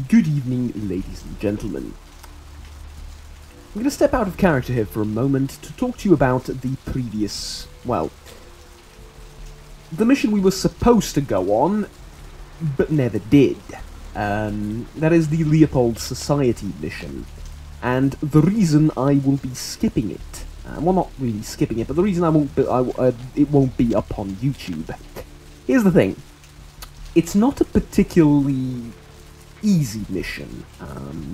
Good evening, ladies and gentlemen. I'm going to step out of character here for a moment to talk to you about the previous, well, the mission we were supposed to go on, but never did. That is the Leopold Society mission. And the reason I will be skipping it, well, not really skipping it, but the reason it won't be up on YouTube. Here's the thing. It's not a particularly easy mission.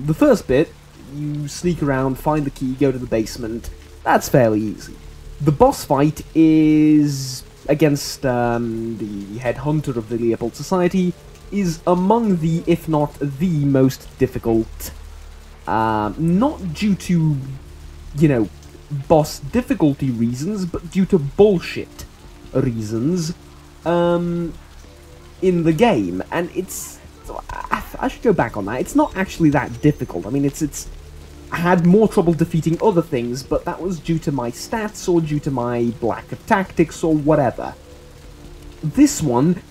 The first bit, you sneak around, find the key, go to the basement. That's fairly easy. The boss fight is against the head hunter of the Leopold Society, is among the, if not the most difficult, not due to, you know, boss difficulty reasons, but due to bullshit reasons, in the game, and it's... I should go back on that. It's not actually that difficult. I mean, I had more trouble defeating other things, but that was due to my stats or due to my lack of tactics or whatever. This one,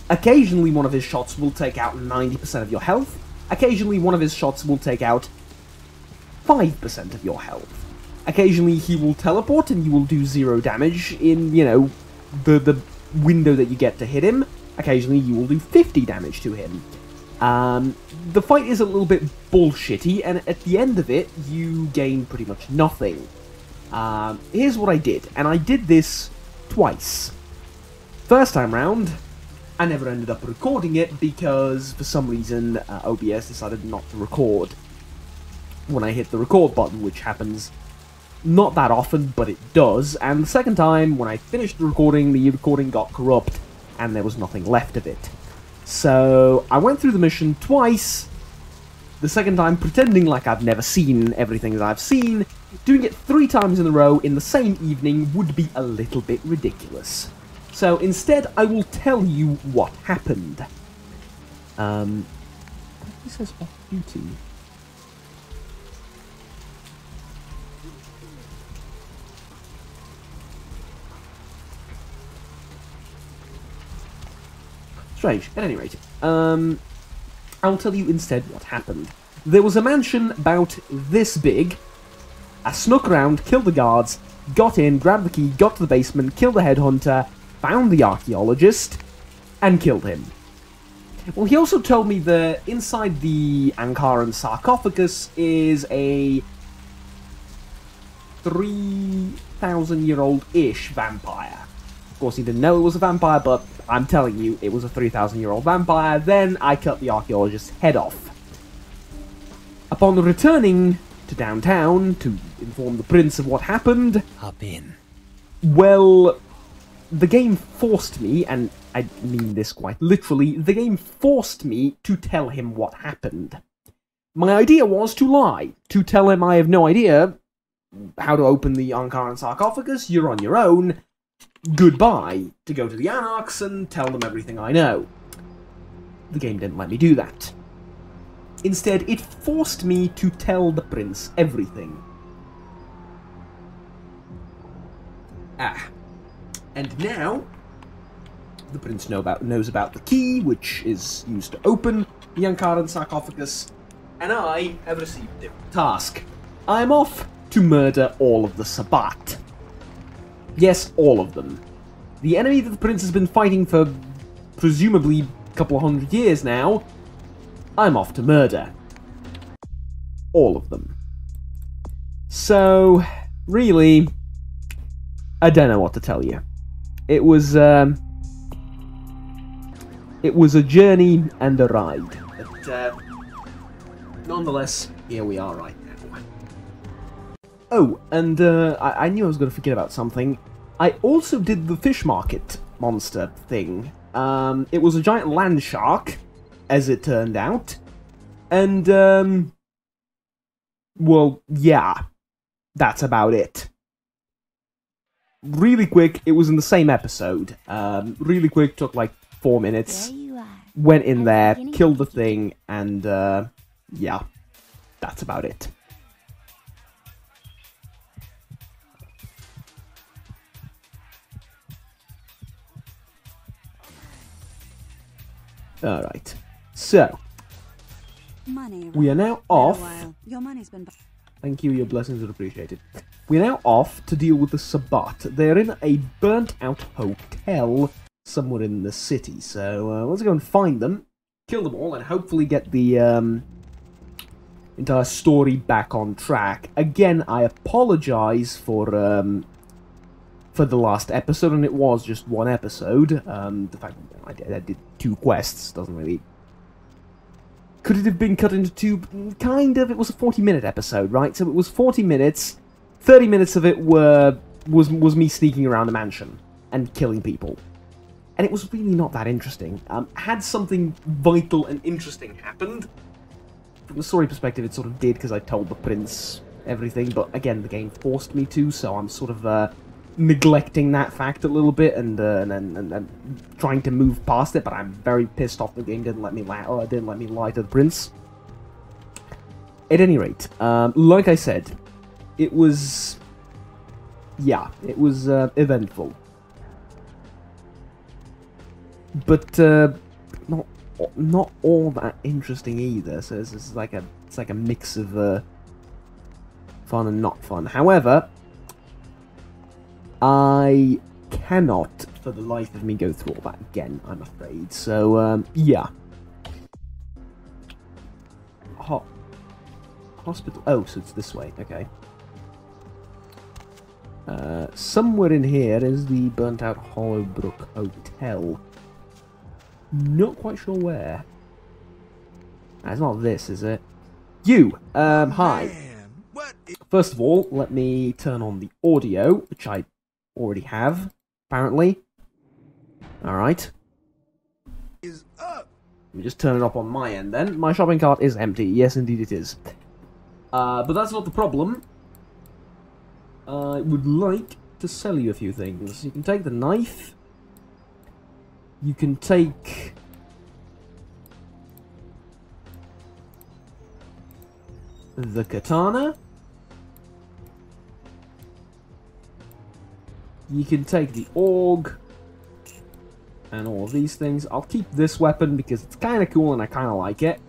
occasionally one of his shots will take out 90% of your health. Occasionally one of his shots will take out 5% of your health. Occasionally he will teleport and you will do 0 damage in, you know, the window that you get to hit him. Occasionally you will do 50 damage to him. The fight is a little bit bullshitty, and at the end of it, you gain pretty much nothing. Here's what I did, and I did this twice. First time round, I never ended up recording it because, for some reason, OBS decided not to record when I hit the record button, which happens not that often, but it does. And the second time, when I finished the recording got corrupt, and there was nothing left of it. So, I went through the mission twice, the second time pretending like I've never seen everything that I've seen. Doing it 3 times in a row in the same evening would be a little bit ridiculous. So, instead, I will tell you what happened. He says off-duty. Strange. At any rate, I'll tell you instead what happened. There was a mansion about this big. I snuck around, killed the guards, got in, grabbed the key, got to the basement, killed the headhunter, found the archaeologist, and killed him. Well, he also told me that inside the Ankaran sarcophagus is a 3,000-year-old-ish vampire. Of course, he didn't know it was a vampire, but I'm telling you, it was a 3,000-year-old vampire. Then I cut the archaeologist's head off. Upon returning to downtown to inform the prince of what happened... Hop in. Well, the game forced me, and I mean this quite literally, the game forced me to tell him what happened. My idea was to lie, to tell him I have no idea how to open the Ankaran sarcophagus, you're on your own, goodbye, to go to the Anarchs and tell them everything I know. The game didn't let me do that. Instead, it forced me to tell the prince everything. And now, the prince knows about the key, which is used to open the Ankaran sarcophagus, and I have received a different task. I'm off to murder all of the Sabbat. Yes, all of them. The enemy that the prince has been fighting for, presumably, a couple of 100 years now, I'm off to murder. All of them. So, really, I don't know what to tell you. It was a journey and a ride. But, nonetheless, here we are right now. Oh, and I knew I was going to forget about something. I also did the fish market monster thing. It was a giant land shark, as it turned out. And, well, yeah. That's about it. Really quick, it was in the same episode. Really quick, took like 4 minutes. Went in there, killed the thing, and, yeah. That's about it. Alright. So, Money. We are now off. Your money's been. Thank you, your blessings are appreciated. We're now off to deal with the Sabbat. They're in a burnt-out hotel somewhere in the city, so let's go and find them, kill them all, and hopefully get the entire story back on track. Again, I apologize for the last episode, and it was just one episode. The fact that I did 2 quests doesn't really... Could it have been cut into 2? Kind of. It was a 40-minute episode, right? So it was 40 minutes. 30 minutes of it was me sneaking around the mansion and killing people. And it was really not that interesting. Had something vital and interesting happened, from the story perspective it sort of did, because I told the prince everything, but again, the game forced me to, so I'm sort of neglecting that fact a little bit and trying to move past it, but I'm very pissed off the game didn't let me lie to the prince. At any rate, like I said, it was... yeah, it was eventful. But not all that interesting either, so it's like a mix of fun and not fun. However, I cannot, for the life of me, go through all that again, I'm afraid. So, yeah. Hospital... oh, so it's this way, okay. Somewhere in here is the burnt-out Hollowbrook Hotel. Not quite sure where. It's not this, is it? You! Hi. First of all, let me turn on the audio, which I already have, apparently. Alright. Let me just turn it up on my end then. My shopping cart is empty. Yes, indeed it is. But that's not the problem. I would like to sell you a few things. You can take the knife. You can take... the katana. You can take the AUG. And all of these things. I'll keep this weapon because it's kind of cool and I kind of like it.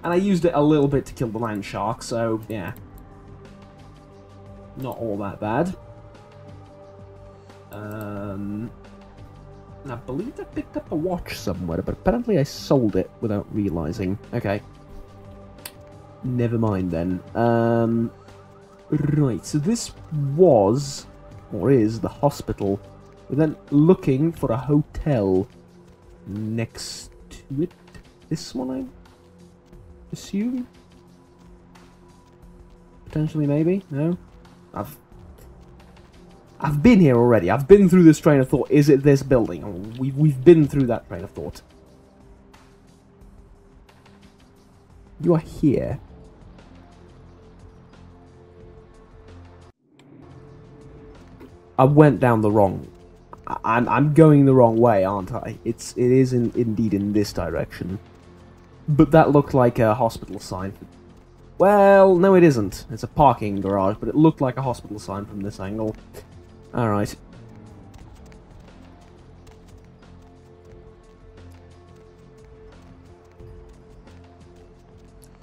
And I used it a little bit to kill the land shark, so yeah. Not all that bad. I believe I picked up a watch somewhere, but apparently I sold it without realizing. Okay. Never mind then. Right, so this was, or is, the hospital. We're then looking for a hotel next to it. This one, I assume? Potentially, maybe? No? I've been here already. I've been through this train of thought. Is it this building? Oh, we've been through that train of thought. You are here. I went down the wrong... I'm going the wrong way, aren't I? It is indeed in this direction. But that looked like a hospital sign. Well, no it isn't. It's a parking garage, but it looked like a hospital sign from this angle. Alright.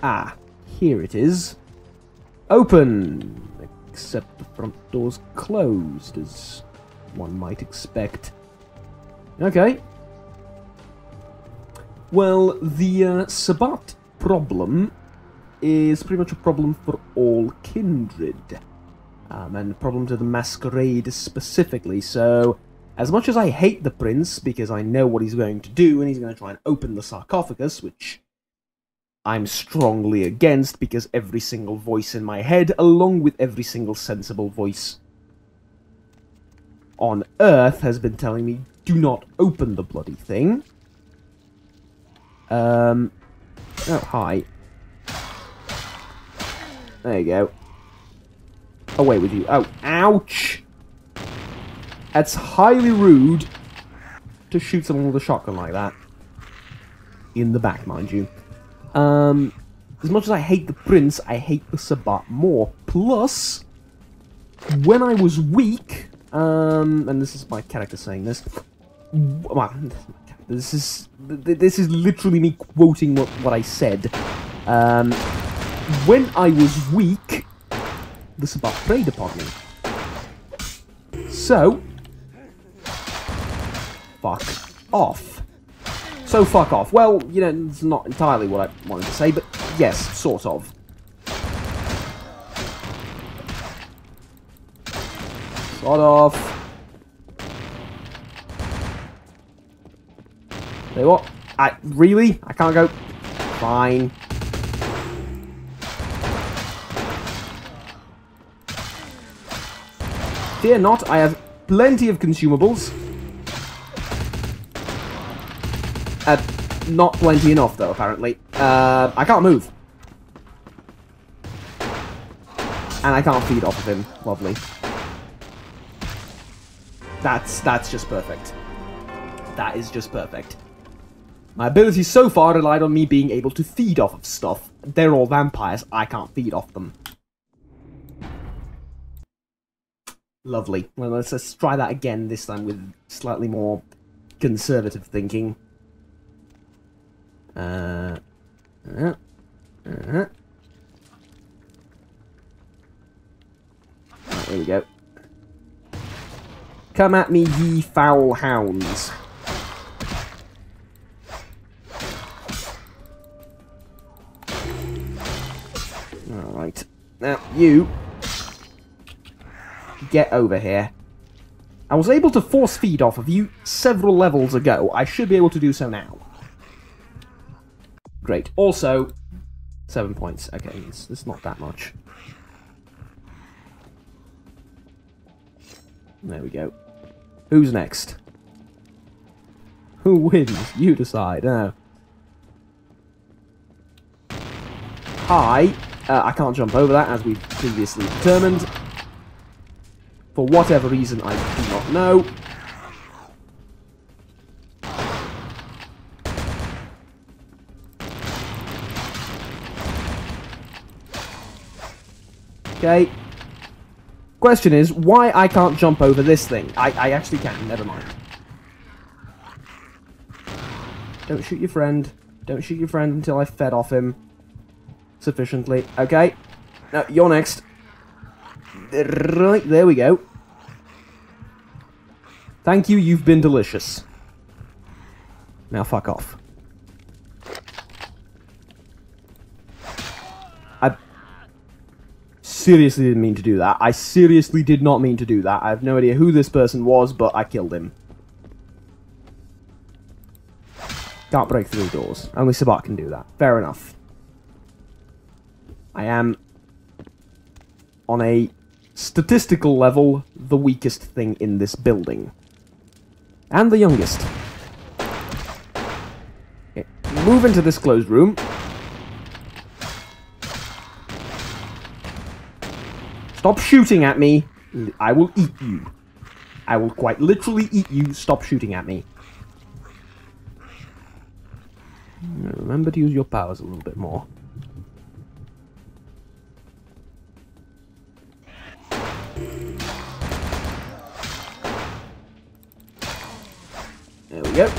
Ah, here it is. Open! Except the front door's closed, as one might expect. Okay. Well, the Sabbat problem is pretty much a problem for all kindred. And a problem to the Masquerade specifically, so as much as I hate the prince, because I know what he's going to do, and he's going to try and open the sarcophagus, which I'm strongly against, because every single voice in my head, along with every single sensible voice on Earth, has been telling me, do not open the bloody thing. Oh, hi. There you go. Away with you. Oh, ouch! That's highly rude to shoot someone with a shotgun like that. In the back, mind you. As much as I hate the prince, I hate the Sabbat more. Plus, when I was weak, and this is my character saying this, well, this is literally me quoting what I said. When I was weak, the Sabbat preyed upon me. So, fuck off. So fuck off. Well, you know, it's not entirely what I wanted to say, but yes, sort of. Sort of. Say what? Really? I can't go? Fine. Fear not, I have plenty of consumables. Not plenty enough, though, apparently. I can't move. And I can't feed off of him. Lovely. That's just perfect. That is just perfect. My abilities so far relied on me being able to feed off of stuff. They're all vampires. I can't feed off them. Lovely. Well, let's try that again, this time with slightly more conservative thinking. There we go. Come at me, ye foul hounds. Alright. Now, you... get over here. I was able to force feed off of you several levels ago. I should be able to do so now. Great. Also, 7 points. Okay, it's not that much. There we go. Who's next? Who wins? You decide. Hi. I can't jump over that, as we've previously determined. For whatever reason, I do not know. Okay. Question is, why I can't jump over this thing? I actually can, never mind. Don't shoot your friend. Don't shoot your friend until I've fed off him sufficiently. Okay. No, you're next. Right, there we go. Thank you, you've been delicious. Now fuck off. I seriously didn't mean to do that. I seriously did not mean to do that. I have no idea who this person was, but I killed him. Can't break through doors. Only Sabbat can do that. Fair enough. I am, on a statistical level, the weakest thing in this building. And the youngest. Okay, move into this closed room. Stop shooting at me. I will eat you. I will quite literally eat you. Stop shooting at me. Remember to use your powers a little bit more. There we go.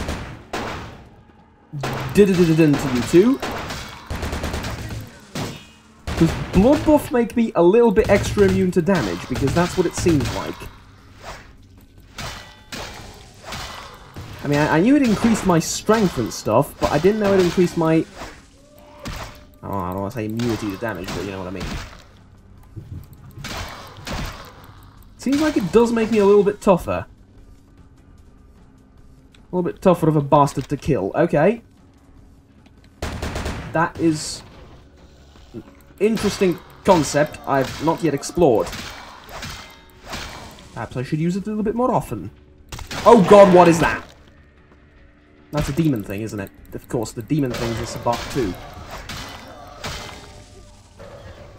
Did-a-did-a-dun to you too. Does blood buff make me a little bit extra immune to damage? Because that's what it seems like. I mean, I knew it increased my strength and stuff, but I didn't know it increased my... Oh, I don't want to say immunity to damage, but you know what I mean. Seems like it does make me a little bit tougher. A little bit tougher of a bastard to kill. Okay. That is an interesting concept I've not yet explored. Perhaps I should use it a little bit more often. Oh god, what is that? That's a demon thing, isn't it? Of course, the demon thing's a Sabbat too.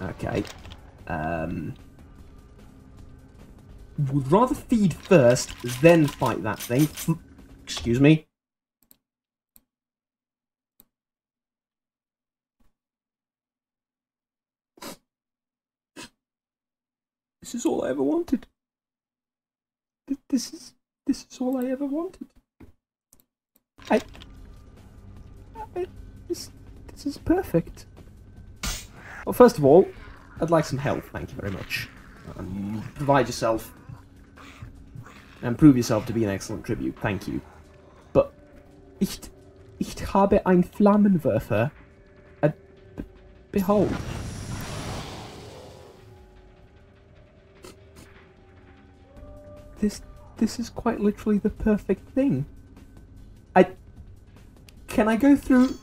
Okay. Would rather feed first, then fight that thing. Excuse me. This is all I ever wanted. This is all I ever wanted. This is perfect. Well, first of all, I'd like some help, thank you very much. Provide yourself and prove yourself to be an excellent tribute, thank you. But ich habe ein Flammenwerfer. Behold. This is quite literally the perfect thing. Can I go through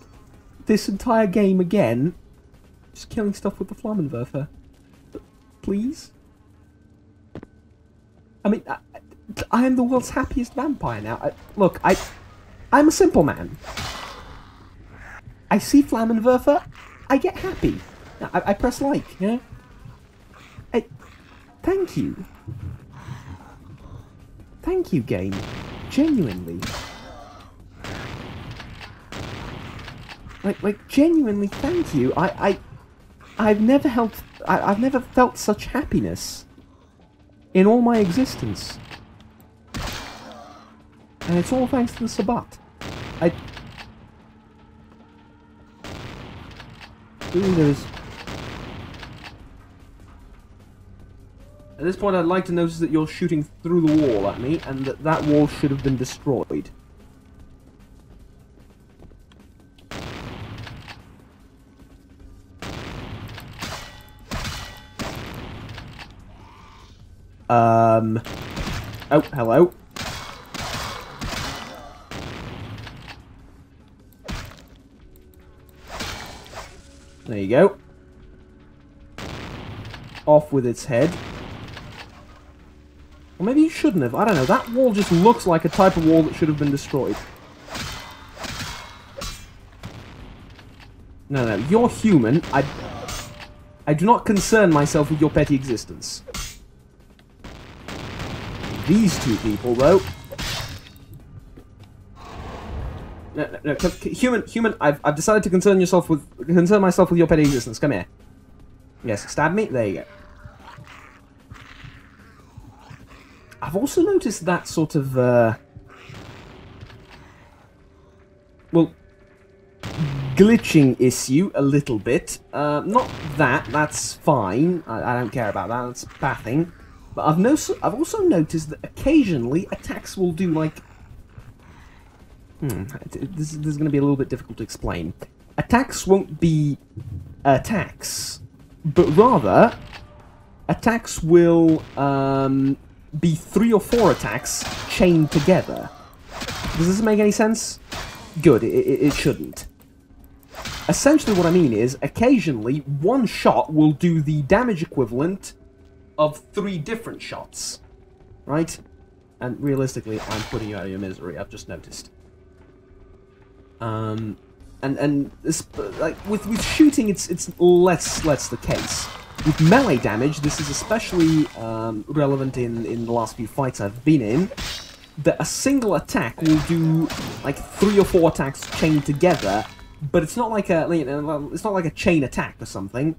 this entire game again, just killing stuff with the Flammenwerfer? Please? I mean, I am the world's happiest vampire now. Look, I'm a simple man. I see Flammenwerfer, I get happy. I press like, you know? Thank you. Thank you, game. Genuinely. Like genuinely, thank you. I've never felt such happiness in all my existence. And it's all thanks to the Sabbat. Really, there's... At this point, I'd like to notice that you're shooting through the wall at me, and that wall should have been destroyed. Oh, hello. There you go. Off with its head. Or maybe you shouldn't have. I don't know. That wall just looks like a type of wall that should have been destroyed. No, you're human. I do not concern myself with your petty existence. These two people, though. No, human. I've decided to concern myself with your petty existence. Come here. Yes, stab me. There you go. I've also noticed that sort of well, glitching issue a little bit. Not that. That's fine. I don't care about that. That's pathing. But I've also noticed that occasionally attacks will do like... This is going to be a little bit difficult to explain. Attacks won't be attacks, but rather attacks will be 3 or 4 attacks chained together. Does this make any sense? Good, it shouldn't. Essentially what I mean is, occasionally one shot will do the damage equivalent of 3 different shots, right? And realistically, I'm putting you out of your misery, I've just noticed. And this, like, with shooting, it's less the case. With melee damage, this is especially relevant in the last few fights I've been in, that a single attack will do, like, 3 or 4 attacks chained together, but it's not like a chain attack or something.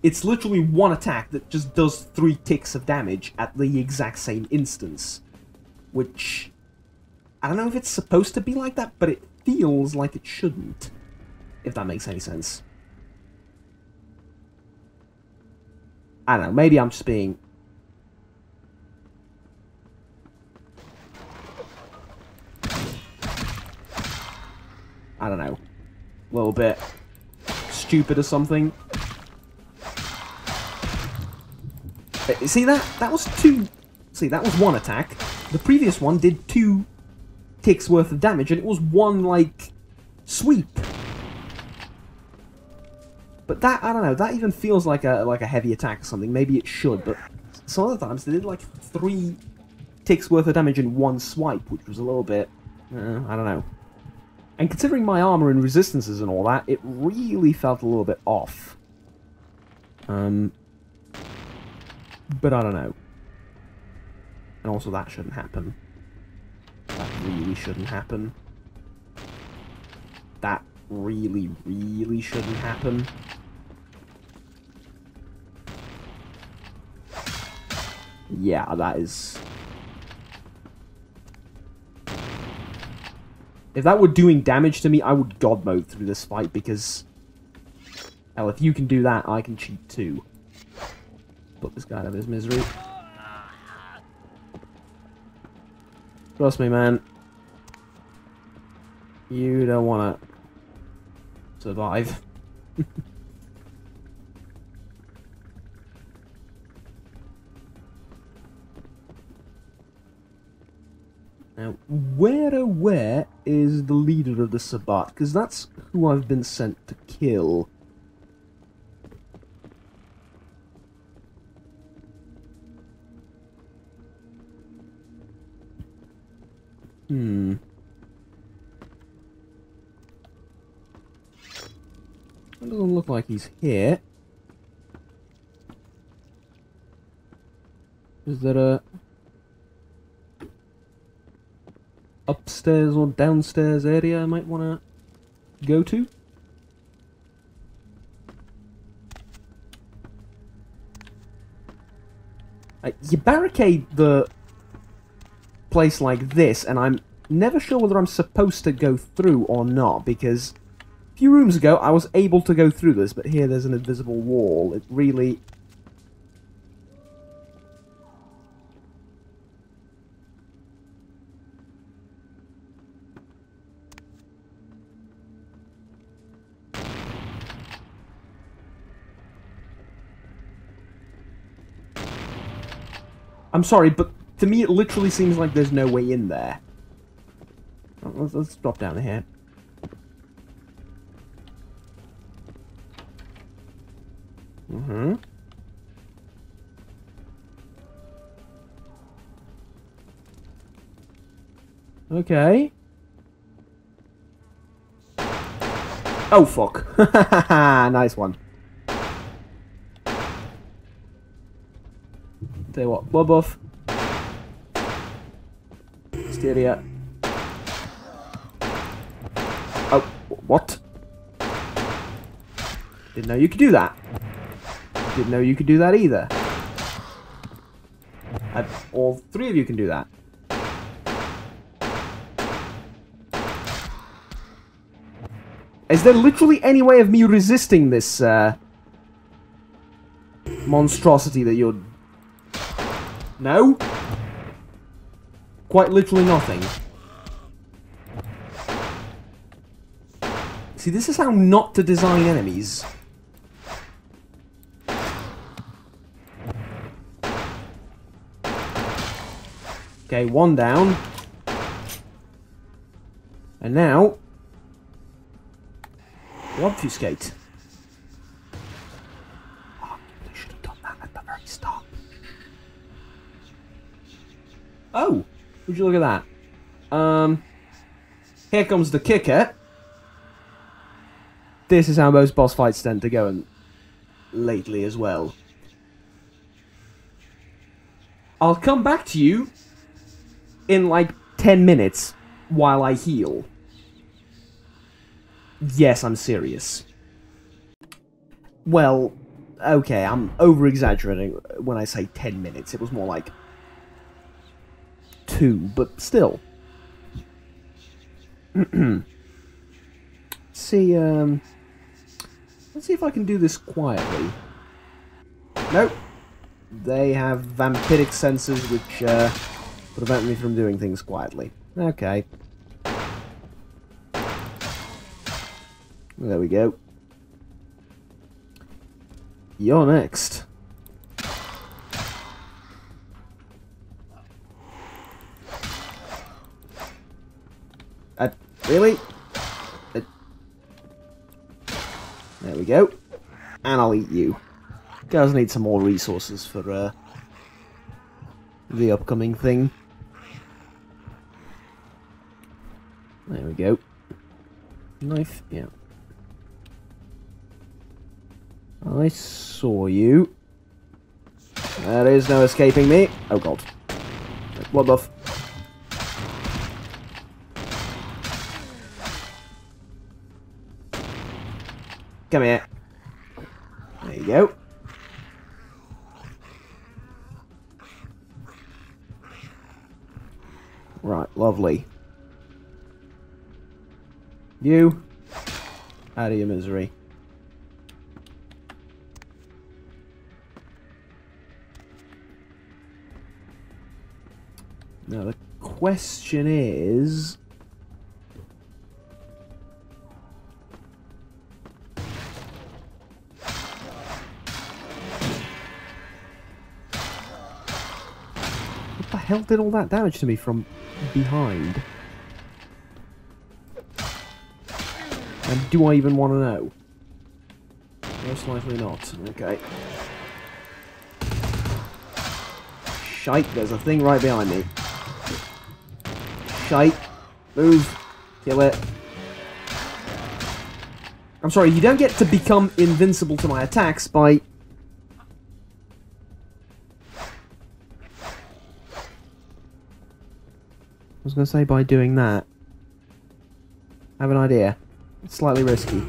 It's literally one attack that just does 3 ticks of damage at the exact same instance. Which, I don't know if it's supposed to be like that, but it feels like it shouldn't. If that makes any sense. I don't know, maybe I'm just being... I don't know. A little bit stupid or something. See that? That was 2... See, that was 1 attack. The previous one did 2 ticks worth of damage, and it was 1, like, sweep. But that, I don't know, that even feels like a heavy attack or something. Maybe it should, but some other times they did, like, 3 ticks worth of damage in 1 swipe, which was a little bit... I don't know. And considering my armor and resistances and all that, it really felt a little bit off. But I don't know. And also that shouldn't happen. That really shouldn't happen. That really shouldn't happen. Yeah, that is... If that were doing damage to me, I would god mode through this fight, because... Hell, if you can do that, I can cheat too. Put this guy out of his misery. Trust me, man. You don't want to survive. Now, where is the leader of the Sabbat? Because that's who I've been sent to kill. It doesn't look like he's here. Is there a upstairs or downstairs area I might want to go to? You barricade the place like this, and I'm never sure whether I'm supposed to go through or not, because a few rooms ago I was able to go through this, but here there's an invisible wall. It really... I'm sorry, but to me it literally seems like there's no way in there. Let's drop down here. Okay. Oh, fuck. Nice one. Tell you what, blood buff. Hysteria. Oh, what? Didn't know you could do that. Didn't know you could do that either. All three of you can do that. Is there literally any way of me resisting this monstrosity that you're... No? Quite literally nothing. See, this is how not to design enemies. Okay, one down. And now... we obfuscate. Oh, they should have done that at the very start. Oh! Would you look at that? Here comes the kicker. This is how most boss fights tend to go, and lately as well. I'll come back to you in like 10 minutes while I heal. Yes, I'm serious. Well, okay, I'm over-exaggerating when I say 10 minutes. It was more like 2, but still. See, let's see if I can do this quietly. Nope. They have vampiric senses which prevent me from doing things quietly. Okay. There we go. You're next. Really? There we go. And I'll eat you. Guys need some more resources for the upcoming thing. There we go. Knife, yeah. I saw you. There is no escaping me. Oh god. Blood buff. Come here. There you go. Right, lovely. You, out of your misery. Now the question is... what the hell did all that damage to me from behind? And do I even want to know? Most likely not. Okay. Shite, there's a thing right behind me. Shite. Move. Kill it. I'm sorry, you don't get to become invincible to my attacks by... I was going to say by doing that. I have an idea. It's slightly risky.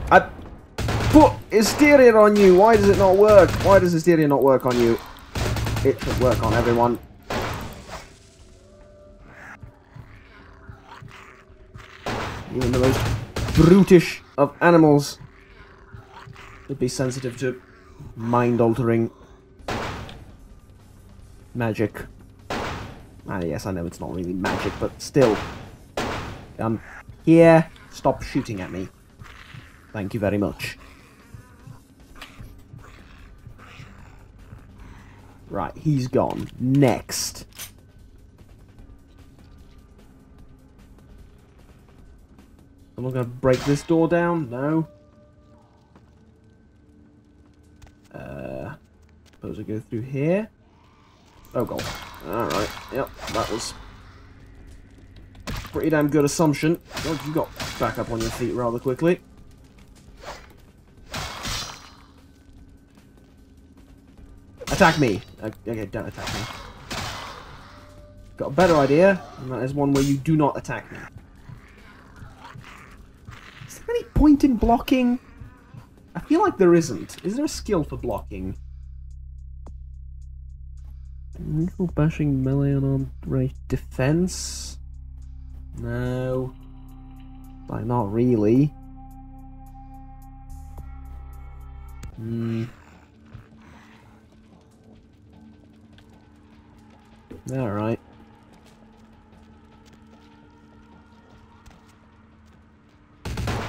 I put Hysteria on you! Why does it not work? Why does Hysteria not work on you? It should work on everyone. Even the most brutish of animals should be sensitive to mind-altering magic. Ah, yes, I know it's not really magic, but still. Here. Stop shooting at me. Thank you very much. Right, he's gone. Next. I'm not gonna break this door down. No. Suppose I go through here. Oh god. Alright, yep, that was a pretty damn good assumption. God, you got back up on your feet rather quickly. Attack me! Okay, don't attack me. Got a better idea, and that is one where you do not attack me. Is there any point in blocking? I feel like there isn't. Is there a skill for blocking? Neutral bashing melee unarmed range defense? No. Like, not really. Alright.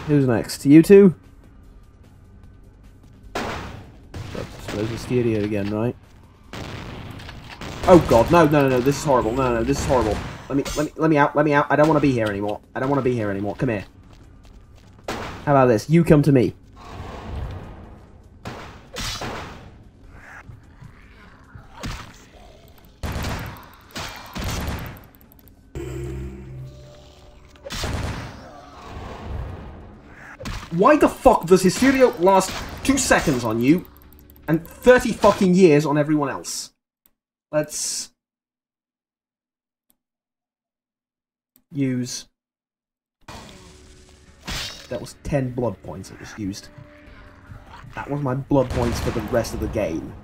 Who's next? You two? I suppose it's Hysteria again, right? Oh god, no, this is horrible. No, this is horrible. Let me out. I don't want to be here anymore. Come here. How about this? You come to me. Why the fuck does Hysteria last 2 seconds on you and 30 fucking years on everyone else? Let's use... That was 10 blood points I just used. That was my blood points for the rest of the game.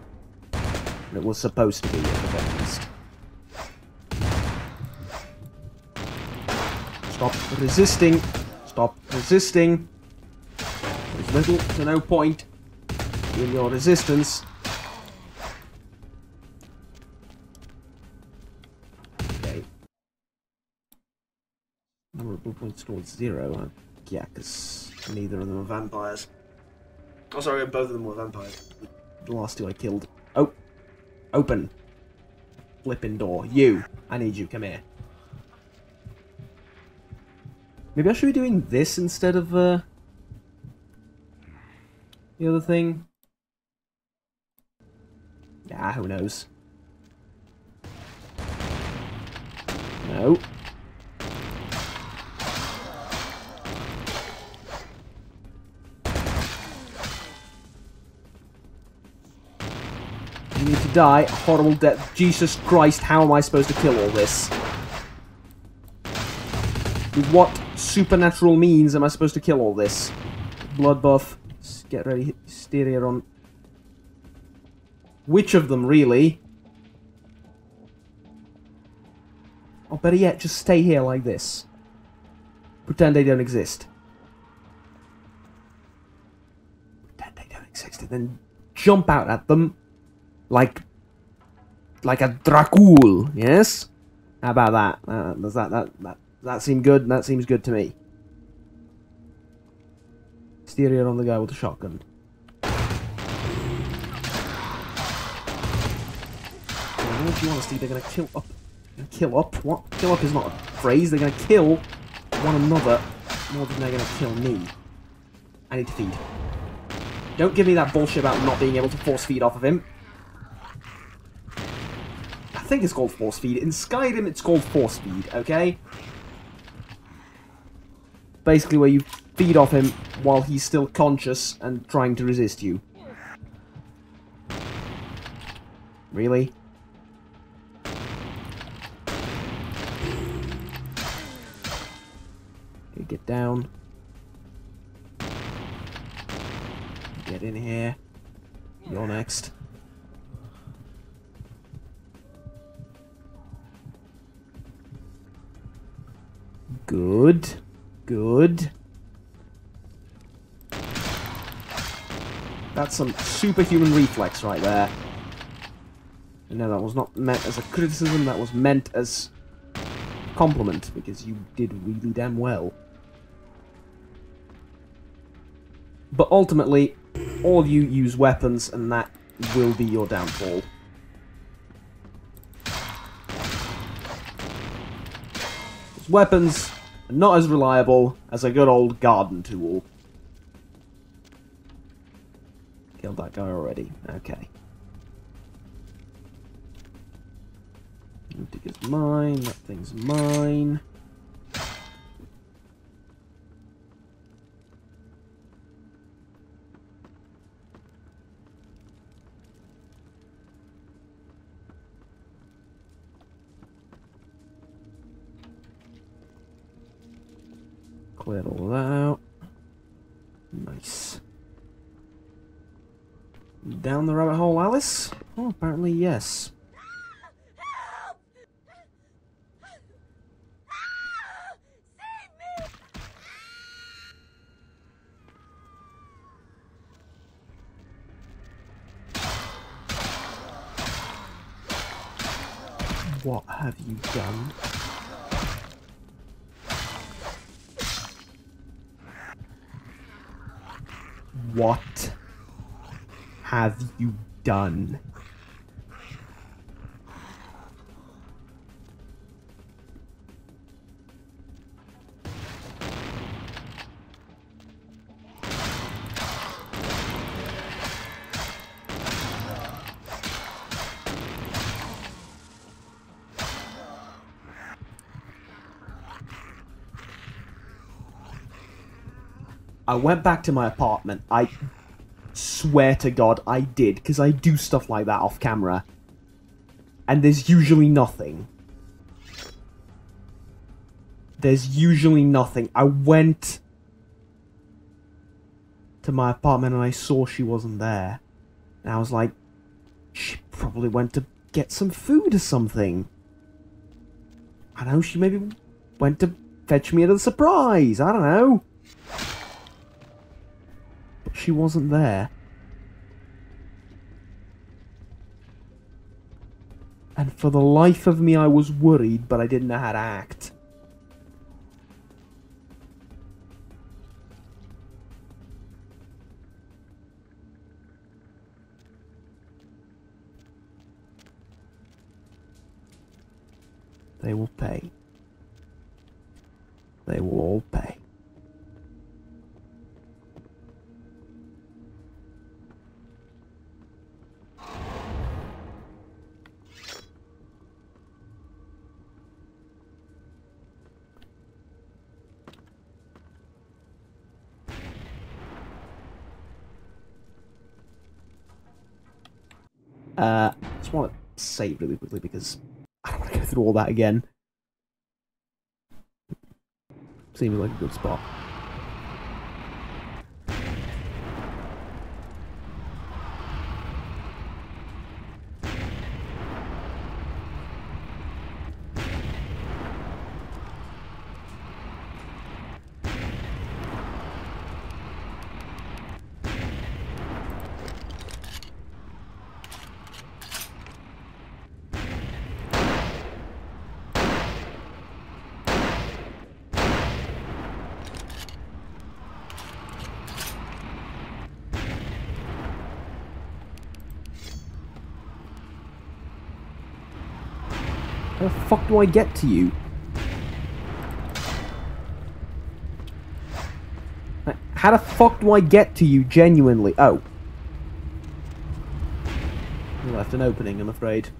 It was supposed to be, at the very least. Stop resisting. Stop resisting. There's little to no point in your resistance. Okay. Number of blood points towards 0. Yeah, because neither of them are vampires. Oh, sorry, both of them were vampires. The last two I killed. Oh! Open! Flipping door. You! I need you, come here. Maybe I should be doing this instead of, the other thing? Ah, who knows? No. You need to die a horrible death. Jesus Christ, how am I supposed to kill all this? With what supernatural means am I supposed to kill all this? Blood buff. Get ready, Hysteria on. Which of them, really? Or better yet, just stay here like this. Pretend they don't exist. Pretend they don't exist, and then jump out at them Like a Dracul, yes? How about that? Does that seem good? That seems good to me. Exterior on the guy with the shotgun. In all due honesty, they're gonna kill up. Kill up? What? Kill up is not a phrase. They're gonna kill one another more than they're gonna kill me. I need to feed. Don't give me that bullshit about not being able to force feed off of him. I think it's called force feed. In Skyrim, it's called force feed, okay? Basically where you feed off him while he's still conscious and trying to resist you. Really? Okay, get down. Get in here. You're next. Good. Good. That's some superhuman reflex right there. No, that was not meant as a criticism, that was meant as a compliment, because you did really damn well. But ultimately, all of you use weapons, and that will be your downfall. Weapons are not as reliable as a good old garden tool. Killed that guy already. Okay. Digger's mine. That thing's mine. Cleared all that out. Nice. Down the rabbit hole, Alice? Oh, apparently yes. Help! Save me! What have you done? What have you done? I went back to my apartment. I swear to God I did, because I do stuff like that off camera. And there's usually nothing. There's usually nothing. I went to my apartment and I saw she wasn't there. And I was like, she probably went to get some food or something. I don't know, she maybe went to fetch me a surprise. I don't know. She wasn't there. And for the life of me, I was worried, but I didn't know how to act. They will pay. They will all pay. Just want to save really quickly because I don't want to go through all that again. Seems like a good spot. How the fuck do I get to you? How the fuck do I get to you, genuinely? Oh. You left an opening, I'm afraid.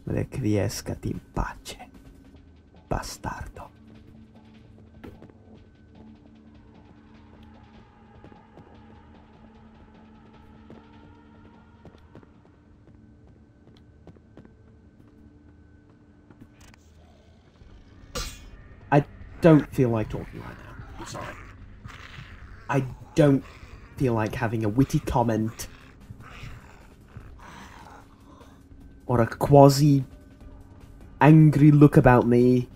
Requiescati in pace, bastardo. I don't feel like talking right now. I'm sorry. I don't feel like having a witty comment or a quasi-angry look about me,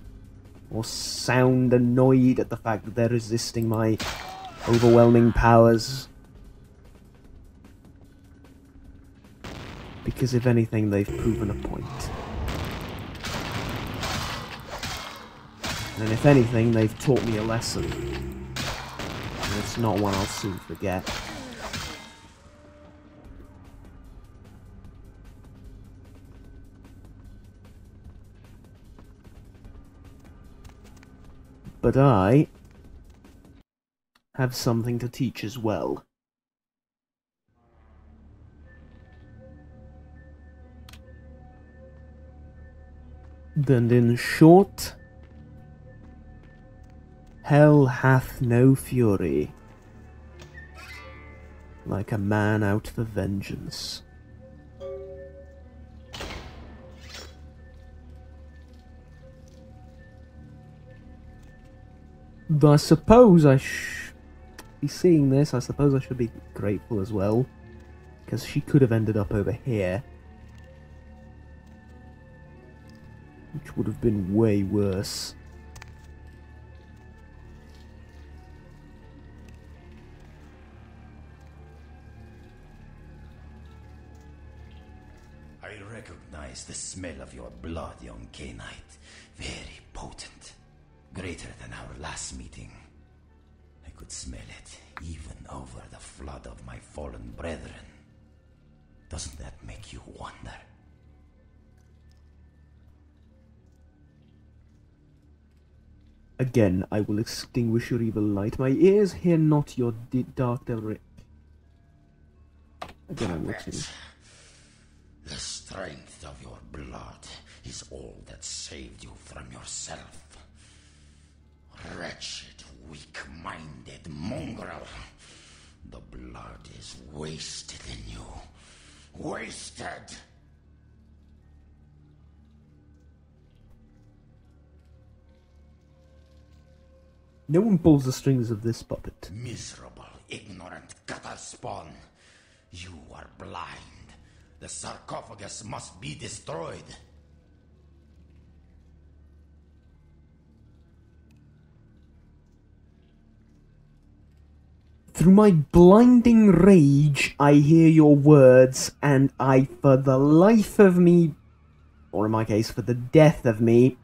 or sound annoyed at the fact that they're resisting my overwhelming powers. Because if anything, they've proven a point. And if anything, they've taught me a lesson. And it's not one I'll soon forget. But I have something to teach as well. And in short, hell hath no fury, like a man out for vengeance. I suppose I be seeing this, I suppose I should be grateful as well, because she could have ended up over here, which would have been way worse. I recognize the smell of your blood, young Cainite. Very potent. Greater than our last meeting. I could smell it, even over the flood of my fallen brethren. Doesn't that make you wonder? Again, I will extinguish your evil light. My ears hear not your dark lyric. Again, I will extinguish. The strength of your blood is all that saved you from yourself. Wretched, weak-minded mongrel. The blood is wasted in you. Wasted! No one pulls the strings of this puppet. Miserable, ignorant gutter spawn. You are blind. The sarcophagus must be destroyed. Through my blinding rage, I hear your words, and I, for the life of me, or in my case, for the death of me,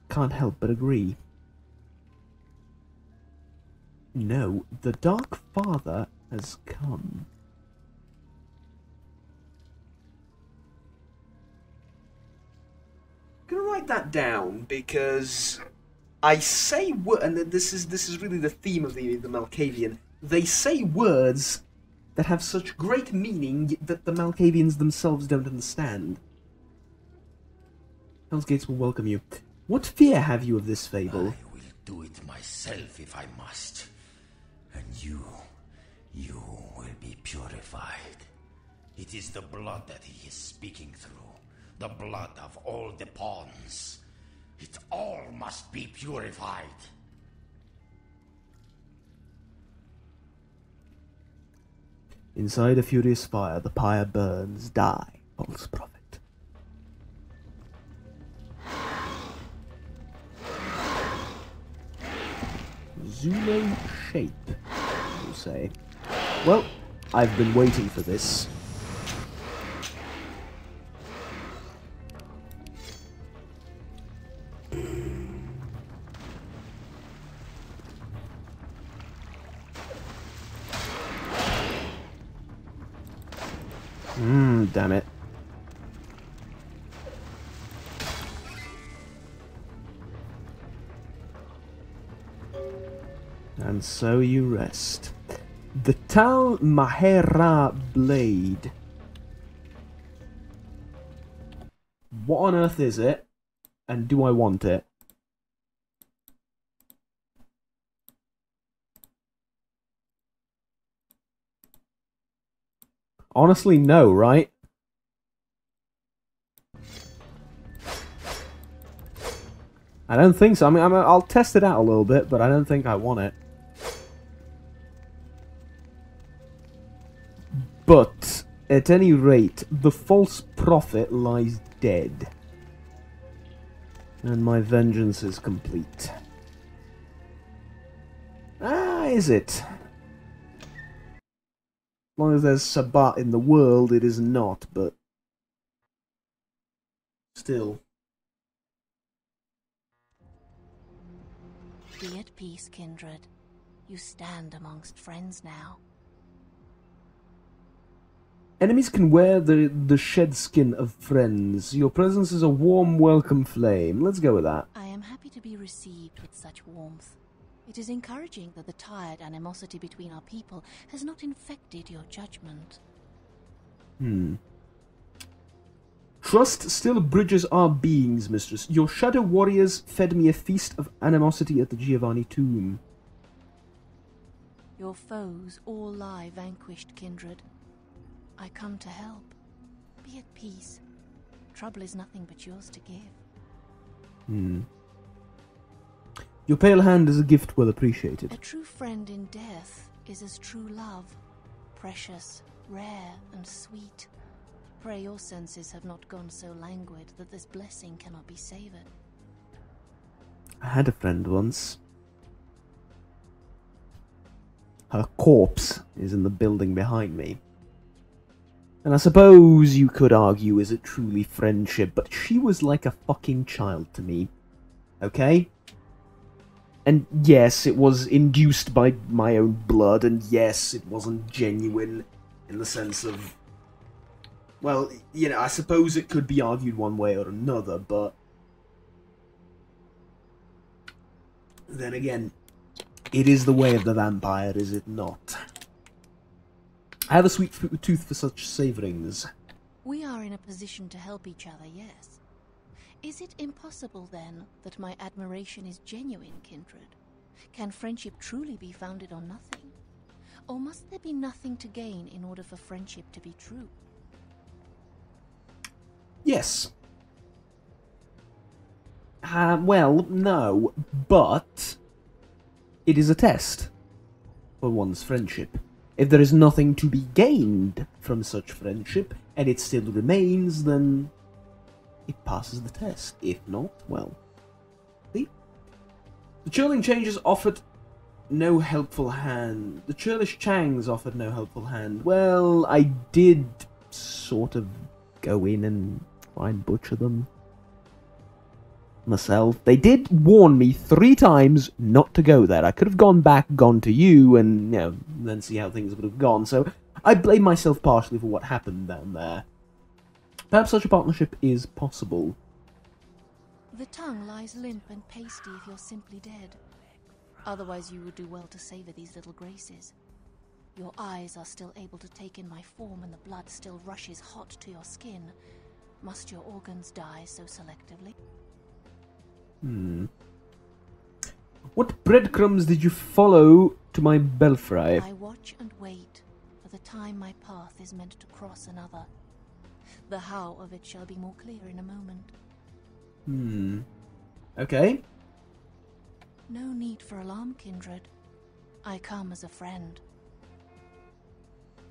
can't help but agree. No, the Dark Father has come. I'm gonna write that down because I say and this is really the theme of the Malkavian. They say words that have such great meaning that the Malkavians themselves don't understand. Hell's Gates will welcome you. What fear have you of this fable? I will do it myself if I must. And you will be purified. It is the blood that he is speaking through. The blood of all the pawns. It all must be purified. Inside a furious fire, the pyre burns. Die, false prophet. Zulo shape, you say. Well, I've been waiting for this. Damn it. And so you rest. The Tal Mahera Blade. What on earth is it? And do I want it? Honestly, no, right? I don't think so. I mean, I'll test it out a little bit, but I don't think I want it. But, at any rate, the false prophet lies dead. And my vengeance is complete. Ah, is it? As long as there's Sabbat in the world, it is not, but... still. Be at peace, kindred. You stand amongst friends now. Enemies can wear the shed skin of friends. Your presence is a warm welcome flame. Let's go with that. I am happy to be received with such warmth. It is encouraging that the tired animosity between our people has not infected your judgment. Trust still bridges our beings, mistress. Your shadow warriors fed me a feast of animosity at the Giovanni tomb. Your foes all lie vanquished, kindred. I come to help. Be at peace. Trouble is nothing but yours to give. Your pale hand is a gift well appreciated. A true friend in death is as true love. Precious, rare, and sweet. Pray your senses have not gone so languid that this blessing cannot be savoured. I had a friend once. Her corpse is in the building behind me. And I suppose you could argue, is it truly friendship? But she was like a fucking child to me. Okay? And yes, it was induced by my own blood, and yes, it wasn't genuine in the sense of... well, you know, I suppose it could be argued one way or another, but... then again, it is the way of the vampire, is it not? I have a sweet tooth for such savourings. We are in a position to help each other, yes. Is it impossible, then, that my admiration is genuine, kindred? Can friendship truly be founded on nothing? Or must there be nothing to gain in order for friendship to be true? Yes. Well, no, but it is a test for one's friendship. If there is nothing to be gained from such friendship, and it still remains, then it passes the test. If not, well... see? The churling changes offered no helpful hand. The churlish Changs offered no helpful hand. Well, I did sort of go in and try and butcher them myself. They did warn me 3 times not to go there. I could have gone back, gone to you, and, you know, then see how things would have gone. So I blame myself partially for what happened down there. Perhaps such a partnership is possible. The tongue lies limp and pasty if you're simply dead. Otherwise you would do well to savor these little graces. Your eyes are still able to take in my form and the blood still rushes hot to your skin. Must your organs die so selectively? What breadcrumbs did you follow to my belfry? I watch and wait for the time my path is meant to cross another. The how of it shall be more clear in a moment. Okay. No need for alarm, kindred. I come as a friend.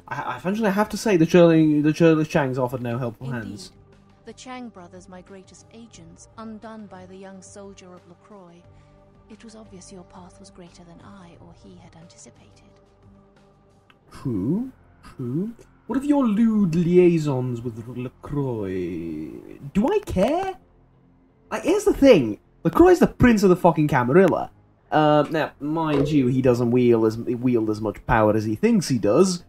I eventually have to say the churlish Changs offered no helpful Indeed. hands. The Chang brothers, my greatest agents, undone by the young soldier of LaCroix. It was obvious your path was greater than I or he had anticipated. True, true. What of your lewd liaisons with LaCroix? Do I care? Here's the thing. LaCroix's the prince of the fucking Camarilla. Now, mind you, he doesn't wield as much power as he thinks he does.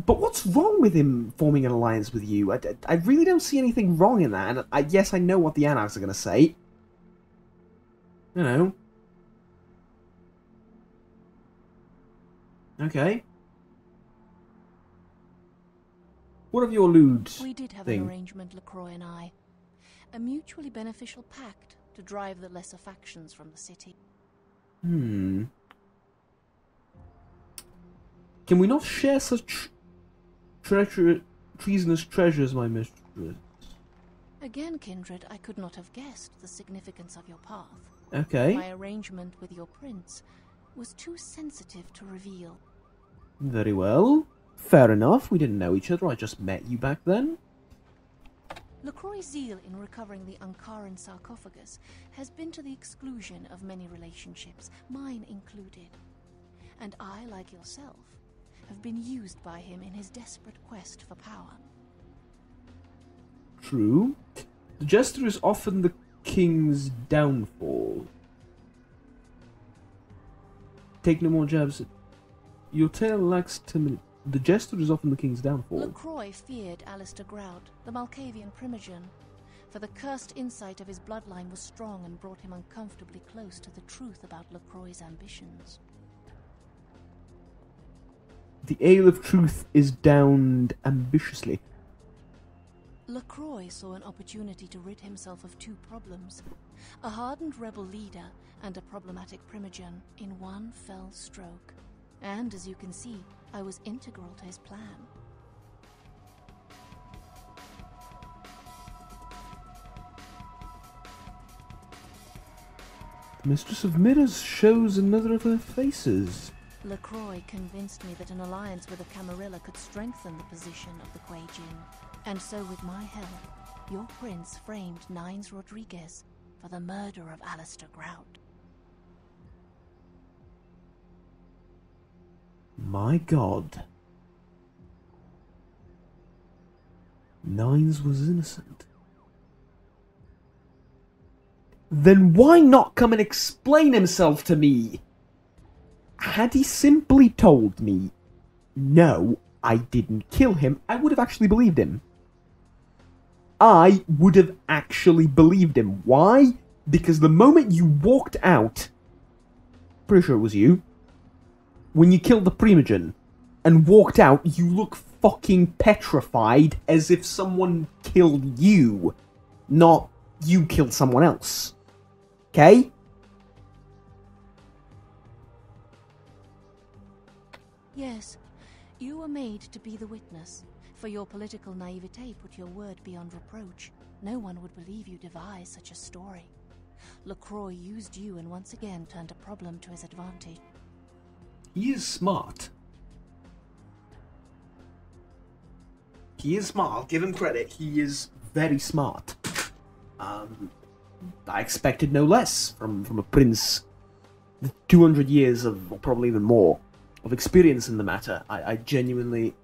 But what's wrong with him forming an alliance with you? I really don't see anything wrong in that. And yes, I know what the Anarchs are going to say. You know. Okay. What of your lewd We did have thing? an arrangement, LaCroix and I. A mutually beneficial pact to drive the lesser factions from the city. Can we not share such treasonous treasures, my mistress? Again, Kindred, I could not have guessed the significance of your path. Okay. My arrangement with your prince was too sensitive to reveal. Very well. Fair enough. We didn't know each other. I just met you back then. LaCroix's zeal in recovering the Ankaran sarcophagus has been to the exclusion of many relationships, mine included. And I, like yourself, have been used by him in his desperate quest for power. True. The Jester is often the king's downfall. Take no more jabs. Your tale lacks timid. The Jester is often the king's downfall. LaCroix feared Alistair Grout, the Malkavian primogen, for the cursed insight of his bloodline was strong and brought him uncomfortably close to the truth about LaCroix's ambitions. The ale of truth is downed ambitiously. LaCroix saw an opportunity to rid himself of two problems, a hardened rebel leader and a problematic primogen, in one fell stroke. And, as you can see, I was integral to his plan. The Mistress of Mirrors shows another of her faces. LaCroix convinced me that an alliance with the Camarilla could strengthen the position of the Kuei Jin. And so, with my help, your prince framed Nines Rodriguez for the murder of Alistair Grout. My God. Nines was innocent. Then why not come and explain himself to me? Had he simply told me, no, I didn't kill him, I would have actually believed him. I would have actually believed him. Why? Because the moment you walked out, pretty sure it was you, when you killed the primogen and walked out, you look fucking petrified as if someone killed you, not you killed someone else. Okay? Yes, you were made to be the witness. For your political naivete put your word beyond reproach. No one would believe you devised such a story. LaCroix used you and once again turned a problem to his advantage. He is smart. He is smart. I'll give him credit. He is very smart. I expected no less from a prince with 200 years of, or probably even more, of experience in the matter. I genuinely,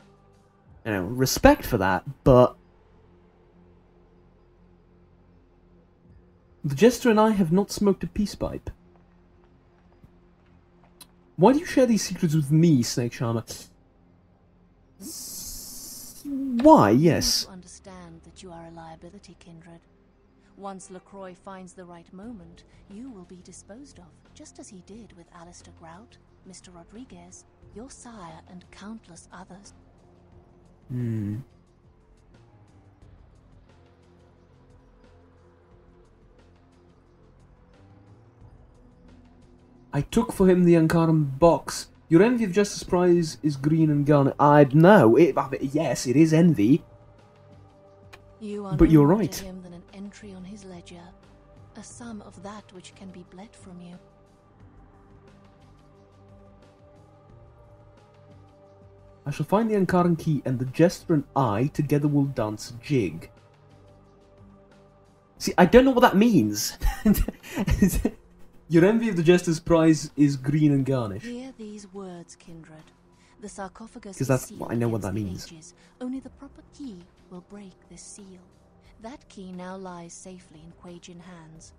respect for that, but the Jester and I have not smoked a peace pipe. Why do you share these secrets with me, Snake Charmer? Why, yes. You need to understand that you are a liability, Kindred. Once LaCroix finds the right moment, you will be disposed of, just as he did with Alistair Grout, Mr. Rodriguez, your sire, and countless others. I took for him the Ankaran box. Your envy of Justice Prize is green and garnet. I'd know. Yes, it is envy. You are but no you're more right. to him than an entry on his ledger, a sum of that which can be bled from you. I shall find the Ankaran key, and the Jester and I together will dance a jig. See, I don't know what that means. Your envy of the Jester's Prize is green and garnish. Hear these words, Kindred. The sarcophagus 'Cause is that's sealed what I know what against that the means. ages. Only the proper key will break this seal. That key now lies safely in Kuei Jin hands.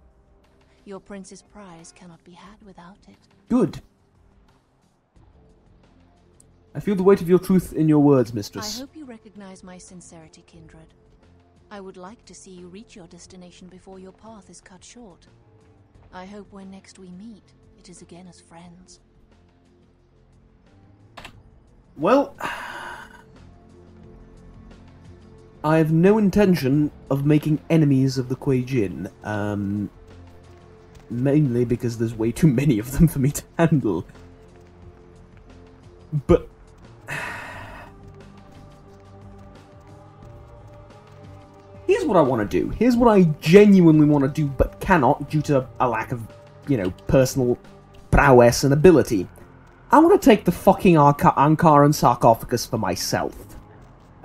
Your prince's prize cannot be had without it. Good. I feel the weight of your truth in your words, I mistress. hope you recognize my sincerity, Kindred. I would like to see you reach your destination before your path is cut short. I hope when next we meet, it is again as friends. Well, I have no intention of making enemies of the Kuei Jin. Mainly because there's way too many of them for me to handle. But here's what I want to do. Here's what I genuinely want to do, but cannot due to a lack of, personal prowess and ability. I want to take the fucking Ankaran sarcophagus for myself.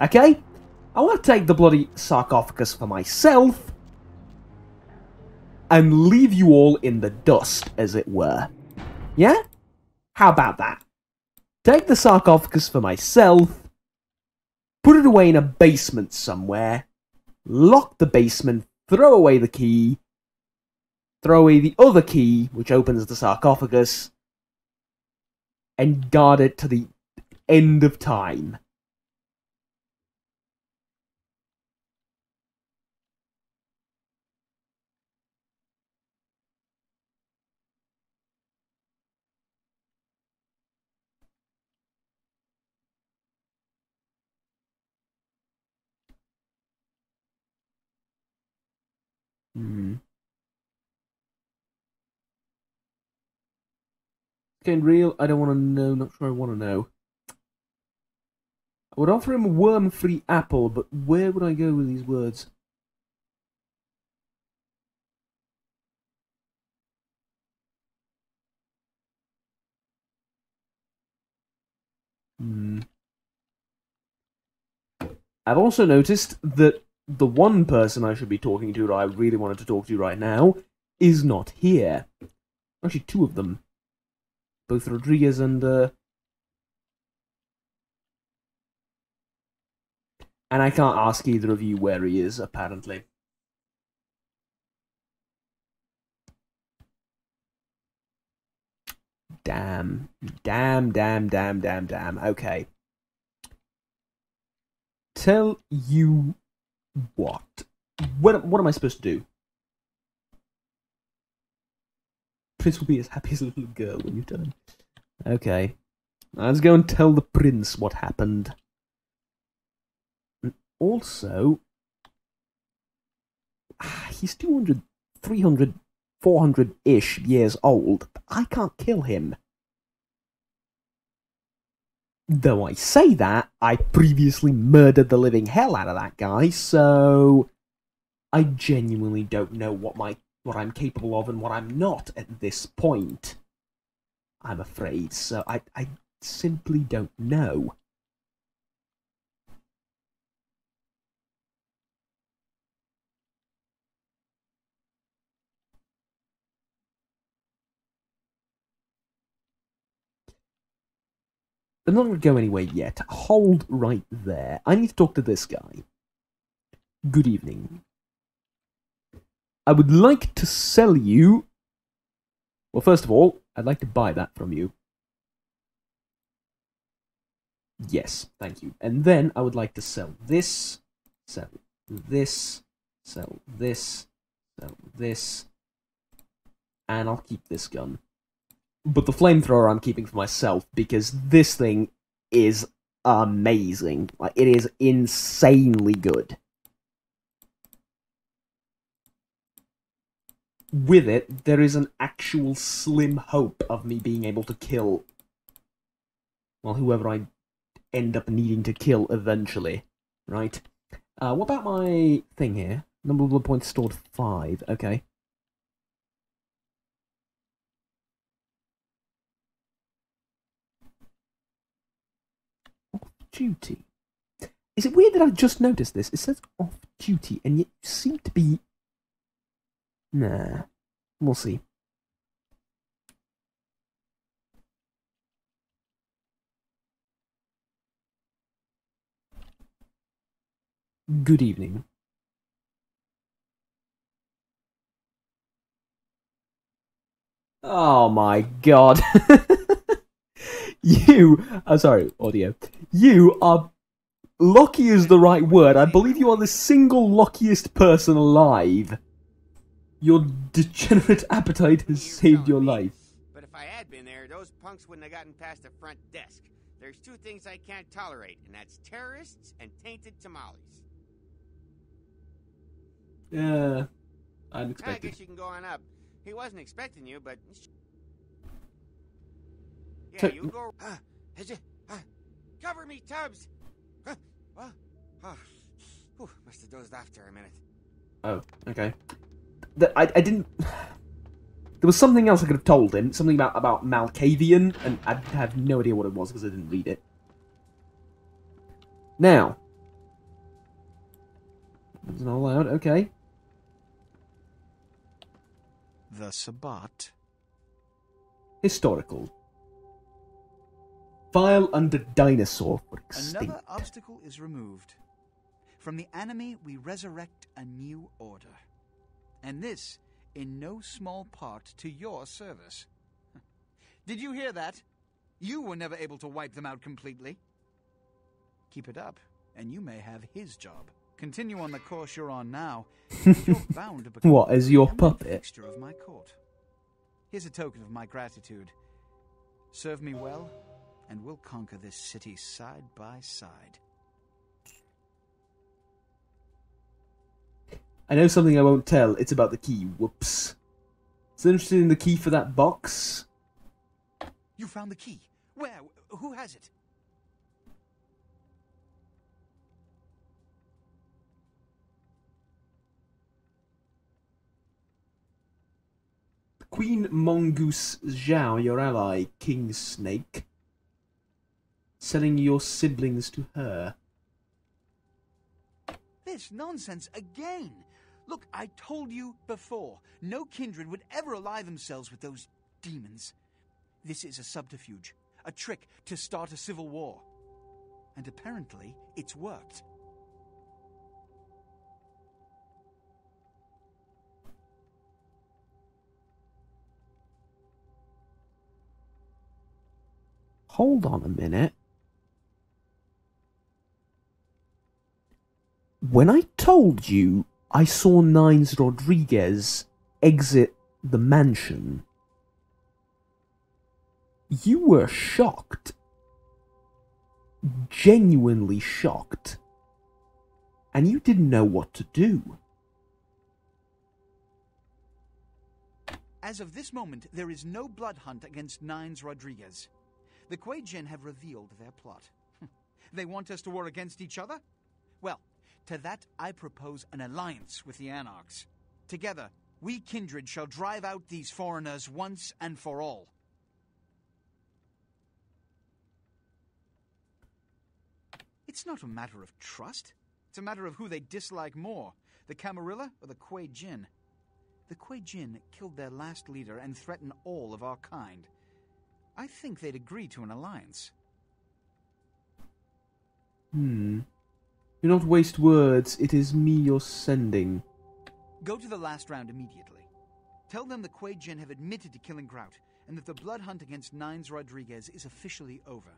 Okay? I want to take the bloody sarcophagus for myself and leave you all in the dust, as it were. Yeah? How about that? Take the sarcophagus for myself, put it away in a basement somewhere, lock the basement, throw away the key, throw away the other key, which opens the sarcophagus, and guard it to the end of time. Getting real, I don't want to know, not sure I want to know. I would offer him a worm-free apple, but where would I go with these words? I've also noticed that the one person I should be talking to that I really wanted to talk to right now is not here. Actually, two of them. Both Rodriguez and I can't ask either of you where he is, apparently. Damn. Okay. Tell you what. What am I supposed to do? Prince will be as happy as a little girl when you've done. Okay. Let's go and tell the prince what happened. And also, he's 200, 300, 400-ish years old. I can't kill him. Though I say that, I previously murdered the living hell out of that guy, so I genuinely don't know what I'm capable of and what I'm not at this point. I'm afraid, so I simply don't know. I'm not going to go anywhere yet. Hold right there. I need to talk to this guy. Good evening. I would like to sell you... Well, first of all, I'd like to buy that from you. Yes, thank you. And then I would like to sell this, sell this, sell this, sell this, and I'll keep this gun. But the flamethrower I'm keeping for myself, because this thing is amazing. Like, it is insanely good. With it, there is an actual slim hope of me being able to kill, well, whoever I end up needing to kill eventually, right? What about my thing here? Number of blood points stored 5, okay. Off-duty. Is it weird that I've just noticed this? It says off-duty, and yet you seem to be... Nah, we'll see. Good evening. Oh my god. Sorry, audio. You are... Lucky is the right word. I believe you are the single luckiest person alive. Your degenerate appetite has saved your life. But if I had been there, those punks wouldn't have gotten past the front desk. There's two things I can't tolerate, and that's terrorists and tainted tamales. Yeah, I unexpected. guess you can go on up. He wasn't expecting you, but... Yeah, So- you go... cover me, Tubbs! Well, must have dozed off there a minute. Oh, okay. I didn't... There was something else I could have told him. Something about Malkavian, and I have no idea what it was because I didn't read it. Now. It's not allowed, okay. The Sabbat. Historical. File under dinosaur for extinct. Another obstacle is removed. From the enemy, we resurrect a new order. And this, in no small part, to your service. Did you hear that? You were never able to wipe them out completely. Keep it up, and you may have his job. Continue on the course you're on now. You're bound to become What, as your a puppet? fixture of my court. Here's a token of my gratitude. Serve me well, and we'll conquer this city side by side. I know something I won't tell. It's about the key. Whoops. So interested in the key for that box? You found the key. Where? Who has it? Queen Mongoose Zhao, your ally, King Snake. Selling your siblings to her. This nonsense again. Look, I told you before, no kindred would ever ally themselves with those demons. This is a subterfuge, a trick to start a civil war. And apparently, it's worked. Hold on a minute. When I told you I saw Nines Rodriguez exit the mansion, you were shocked. Genuinely shocked. And you didn't know what to do. As of this moment, there is no blood hunt against Nines Rodriguez. The Kuei Jin have revealed their plot. They want us to war against each other? Well, to that I propose an alliance with the Anarchs. Together, we kindred shall drive out these foreigners once and for all. It's not a matter of trust. It's a matter of who they dislike more, the Camarilla or the Kuei Jin. The Kuei Jin killed their last leader and threaten all of our kind. I think they'd agree to an alliance. Do not waste words. It is me you're sending. Go to the last round immediately. Tell them the Kuei Jin have admitted to killing Grout, and that the blood hunt against Nines Rodriguez is officially over.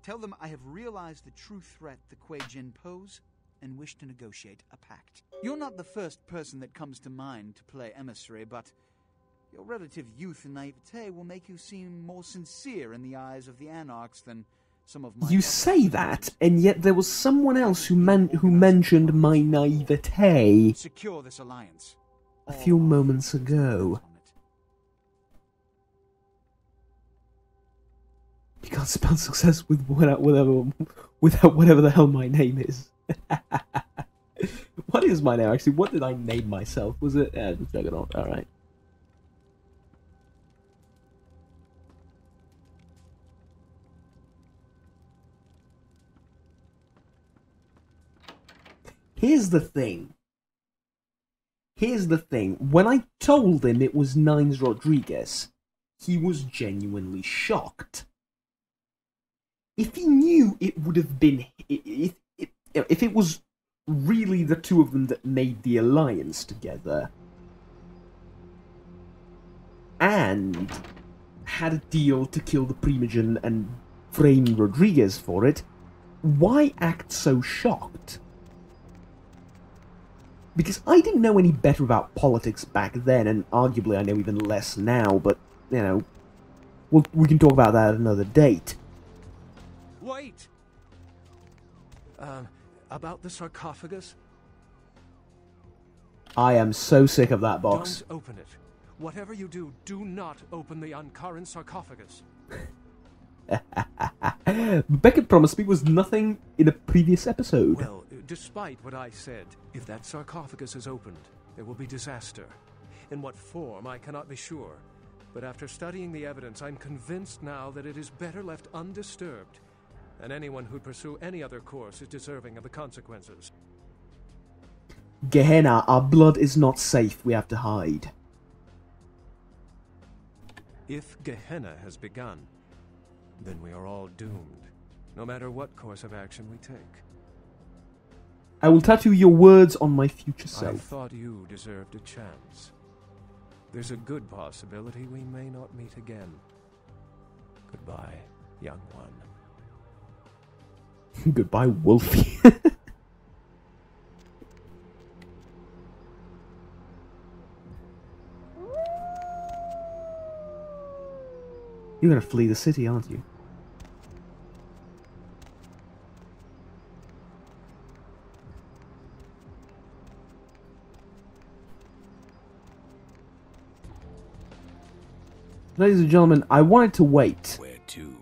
Tell them I have realized the true threat the Kuei Jin pose, and wish to negotiate a pact. You're not the first person that comes to mind to play emissary, but your relative youth and naivete will make you seem more sincere in the eyes of the Anarchs than some of my... You say that, and yet there was someone else who mentioned my naivete Secure this alliance. a few moments ago. You can't spell success without whatever the hell my name is. What is my name, actually? What did I name myself? Was it... Juggernaut, alright. Here's the thing. When I told him it was Nines Rodriguez, he was genuinely shocked. If he knew it would have been... If it was really the two of them that made the alliance together, and had a deal to kill the Primogen and frame Rodriguez for it, why act so shocked? Because I didn't know any better about politics back then, and arguably I know even less now, but, you know, we can talk about that at another date. Wait! About the sarcophagus? I am so sick of that box. Don't open it. Whatever you do, do not open the Ankaran sarcophagus. Beckett promised me was nothing in a previous episode. Well, despite what I said, if that sarcophagus is opened, there will be disaster. In what form, I cannot be sure. But after studying the evidence, I'm convinced now that it is better left undisturbed. And anyone who'd pursue any other course is deserving of the consequences. Gehenna, our blood is not safe. We have to hide. If Gehenna has begun, then we are all doomed, no matter what course of action we take. I will tattoo your words on my future I self. thought you deserved a chance. There's a good possibility we may not meet again. Goodbye, young one. Goodbye, Wolfie. You're gonna flee the city, aren't you? Ladies and gentlemen, I wanted to wait. Where to?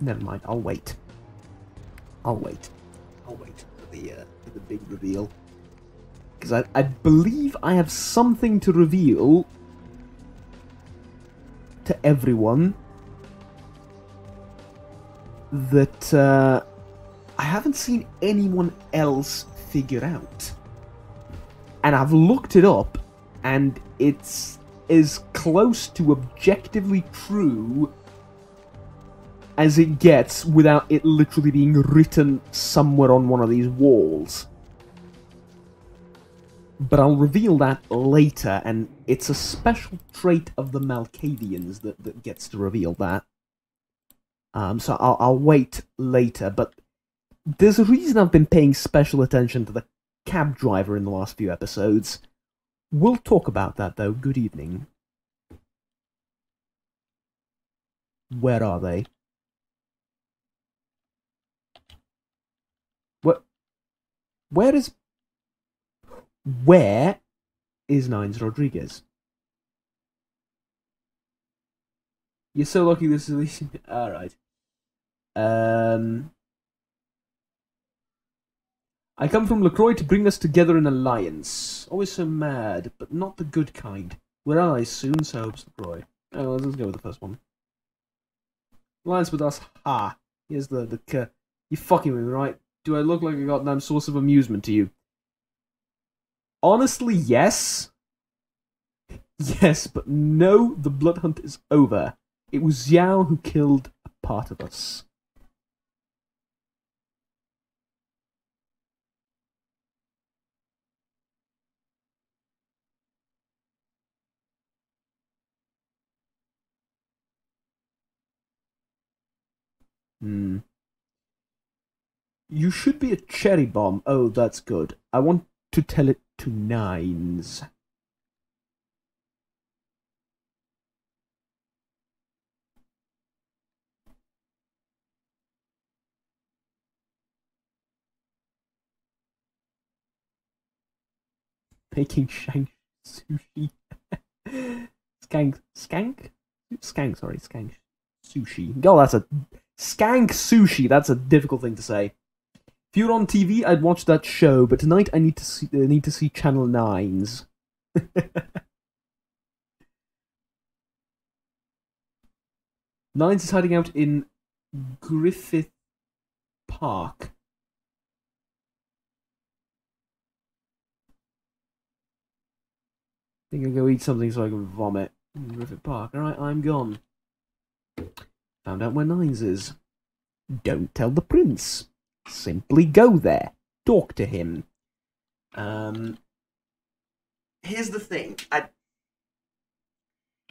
Never mind, I'll wait. I'll wait. I'll wait for the big reveal. Because I believe I have something to reveal to everyone that I haven't seen anyone else figure out. And I've looked it up, and it's as close to objectively true as it gets without it literally being written somewhere on one of these walls. But I'll reveal that later, and it's a special trait of the Malkavians that gets to reveal that. So I'll wait later, but there's a reason I've been paying special attention to the cab driver in the last few episodes. We'll talk about that, though. Good evening. Where are they? What? Where is Nines Rodriguez? You're so lucky this is... Alright. I come from LaCroix to bring us together in alliance. Always so mad, but not the good kind. We're allies soon, so hopes LaCroix. Oh, let's go with the first one. Alliance with us, ha. Here's the you fucking with me, right? Do I look like a goddamn source of amusement to you? Honestly, yes. Yes, but no, the blood hunt is over. It was Xiao who killed a part of us. You should be a cherry bomb. Oh, that's good. I want to tell it to Nines. Making shank sushi. Skank. Sorry, skank sushi. Oh, that's a skank sushi. That's a difficult thing to say. If you were on TV, I'd watch that show, but tonight I need to see Channel 9's. Nines is hiding out in Griffith Park. I think I'll go eat something so I can vomit. Griffith Park. Alright, I'm gone. Found out where Nines is. Don't tell the prince. Simply go there. Talk to him. here's the thing.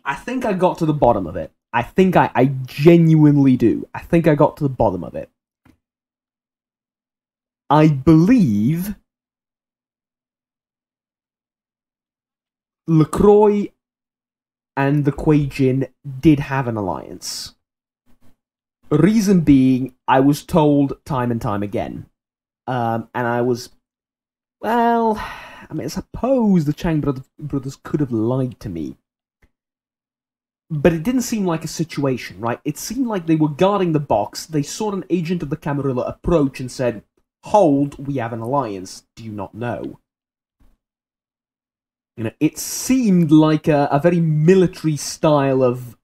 I think I got to the bottom of it. I genuinely do. I think I got to the bottom of it. I believe LaCroix and the Kuei Jin did have an alliance. Reason being, I was told time and time again. And I was... Well, I mean, I suppose the Chang brothers could have lied to me. But it didn't seem like a situation, right? It seemed like they were guarding the box, they saw an agent of the Camarilla approach and said, "Hold, we have an alliance, do you not know?" You know, it seemed like a very military style of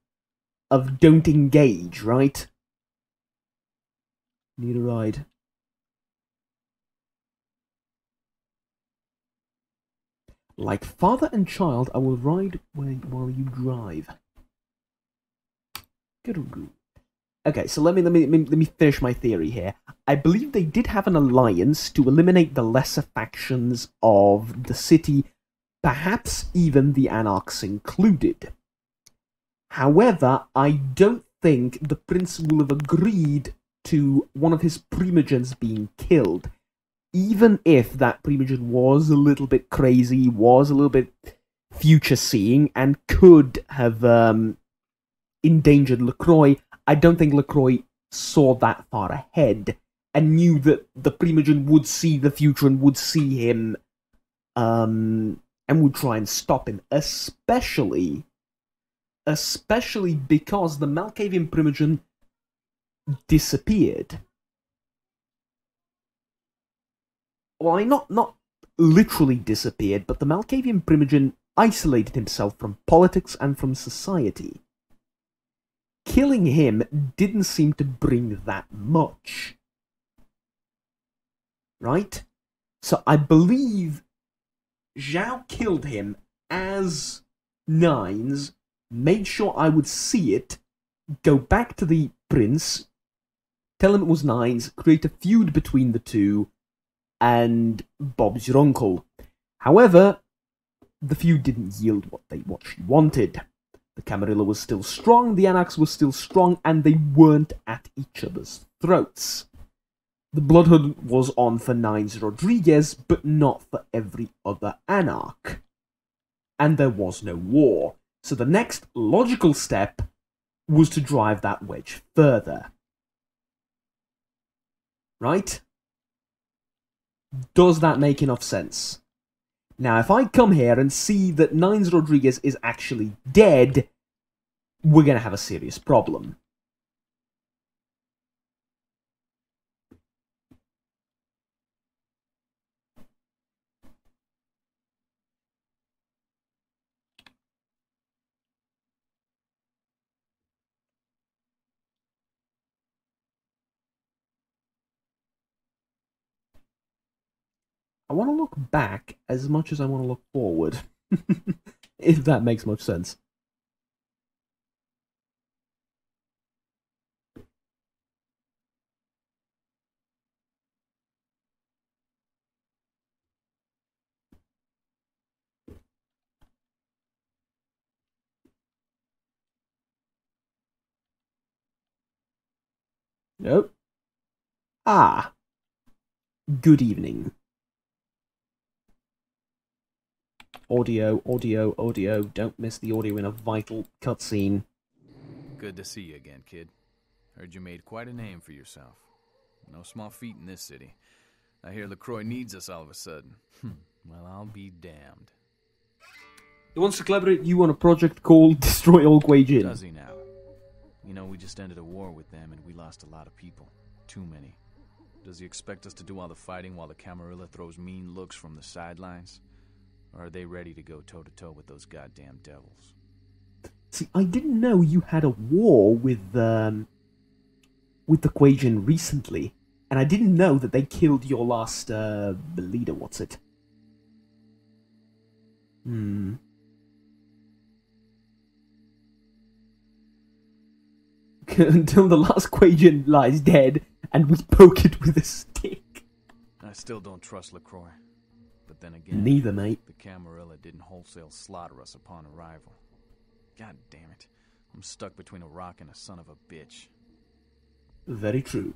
don't engage, right? Need a ride. Like father and child, I will ride while you drive. Good. Okay, so let me finish my theory here. I believe they did have an alliance to eliminate the lesser factions of the city, perhaps even the Anarchs included. However, I don't think the prince will have agreed to one of his primogens being killed, even if that primogen was a little bit crazy, was a little bit future-seeing, and could have endangered LaCroix. I don't think LaCroix saw that far ahead and knew that the primogen would see the future and would see him and would try and stop him, especially because the Malkavian primogen disappeared. Well, I mean, not literally disappeared, but the Malkavian primogen isolated himself from politics and from society. Killing him didn't seem to bring that much. Right? So I believe Zhao killed him as Nines, made sure I would see it, go back to the prince, tell him it was Nines, create a feud between the two, and Bob's your uncle. However, the feud didn't yield what she wanted. The Camarilla was still strong, the Anarchs were still strong, and they weren't at each other's throats. The Bloodhood was on for Nines Rodriguez, but not for every other Anarch. And there was no war. So the next logical step was to drive that wedge further. Right? Does that make enough sense? Now, if I come here and see that Nines Rodriguez is actually dead, we're going to have a serious problem. I want to look back as much as I want to look forward. If that makes much sense. Nope. Ah. Good evening. Audio. Don't miss the audio in a vital cutscene. Good to see you again, kid. Heard you made quite a name for yourself. No small feat in this city. I hear LaCroix needs us all of a sudden. Well, I'll be damned. He wants to collaborate you on a project called Destroy All Kuei Jin. Does he now? You know, we just ended a war with them and we lost a lot of people. Too many. Does he expect us to do all the fighting while the Camarilla throws mean looks from the sidelines? Or are they ready to go toe-to-toe with those goddamn devils? See, I didn't know you had a war with the Kuei Jin recently. And I didn't know that they killed your last leader, what's it? Until the last Kuei Jin lies dead, and we poke it with a stick. I still don't trust LaCroix. But But then again, Neither, mate. the Camarilla didn't wholesale slaughter us upon arrival. God damn it. I'm stuck between a rock and a son of a bitch. Very true.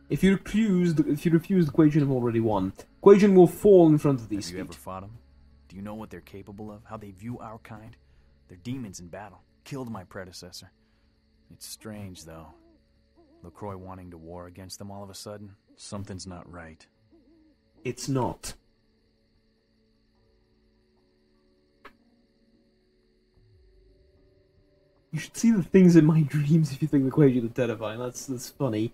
If you refuse, the Quajian have already won. Quajian will fall in front of these Have you feet. ever fought them? Do you know what they're capable of? How they view our kind? They're demons in battle. Killed my predecessor. It's strange, though. LaCroix wanting to war against them all of a sudden. Something's not right. It's not. You should see the things in my dreams if you think the Quajian are terrifying. That's funny.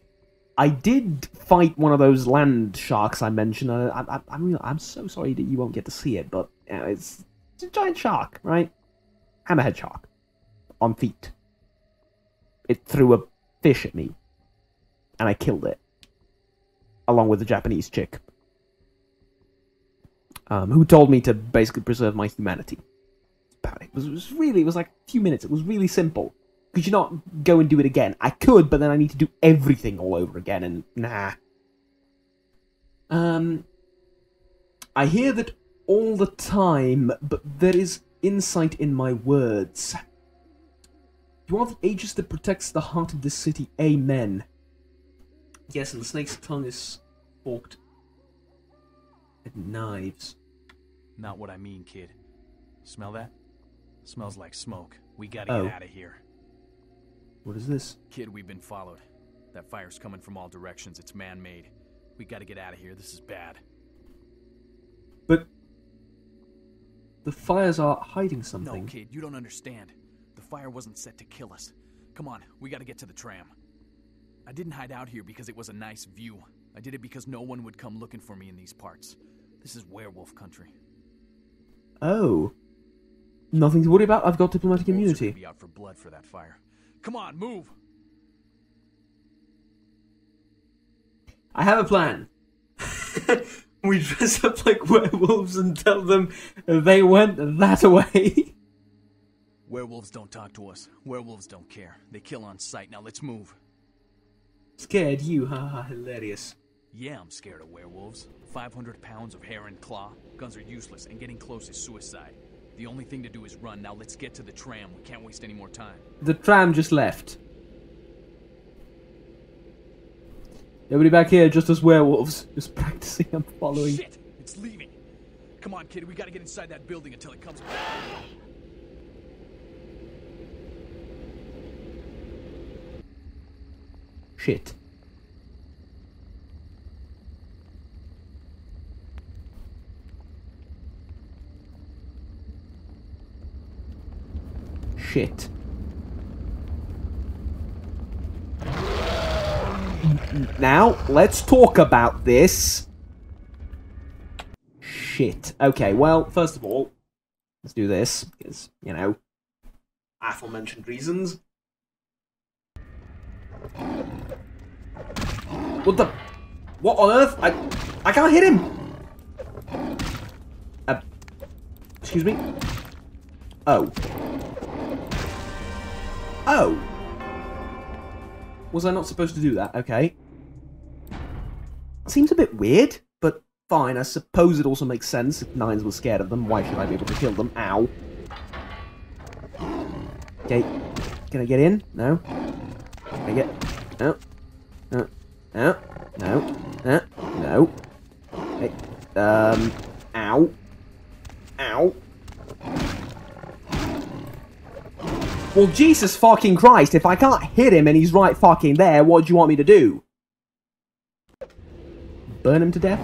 I did fight one of those land sharks I mentioned. I'm so sorry that you won't get to see it, but it's a giant shark, right? Hammerhead shark. On feet. It threw a fish at me. And I killed it. Along with the Japanese chick. Who told me to basically preserve my humanity. About it. It was like a few minutes. It was really simple. Could you not go and do it again? I could, but then I need to do everything all over again, and nah. I hear that all the time, but there is insight in my words. You are the aegis that protects the heart of this city. Amen. Yes, and the snake's tongue is forked at knives. Not what I mean, kid. Smell that? Smells like smoke. We gotta get out of here. What is this? Kid, we've been followed. That fire's coming from all directions. It's man-made. We gotta get out of here. This is bad. But the fires are hiding something. No, kid, you don't understand. The fire wasn't set to kill us. Come on, we gotta get to the tram. I didn't hide out here because it was a nice view. I did it because no one would come looking for me in these parts. This is werewolf country. Oh. Nothing to worry about. I've got diplomatic immunity. Wolves are gonna be out for blood for that fire. Come on, move! I have a plan. We dress up like werewolves and tell them they went that way. Werewolves don't talk to us. Werewolves don't care. They kill on sight. Now let's move. Scared you, haha, hilarious. Yeah, I'm scared of werewolves. 500 pounds of hair and claw. Guns are useless, and getting close is suicide. The only thing to do is run. Now let's get to the tram. We can't waste any more time. The tram just left. Everybody back here, just as werewolves. Just practicing and following. Shit! It's leaving. Come on, kid. We gotta get inside that building until it comes back. Shit. Shit. Now, let's talk about this. Shit. Okay, well, first of all, let's do this, because, you know, aforementioned reasons. What the... What on earth? I can't hit him! Excuse me? Oh. Oh. Was I not supposed to do that? Okay. Seems a bit weird, but fine. I suppose it also makes sense. If Nines was scared of them, why should I be able to kill them? Ow. Okay. Can I get in? No. Can I get... No. No. No. No. No. No. Okay. Ow. Ow. Well, Jesus fucking Christ, if I can't hit him and he's right fucking there, what do you want me to do? Burn him to death?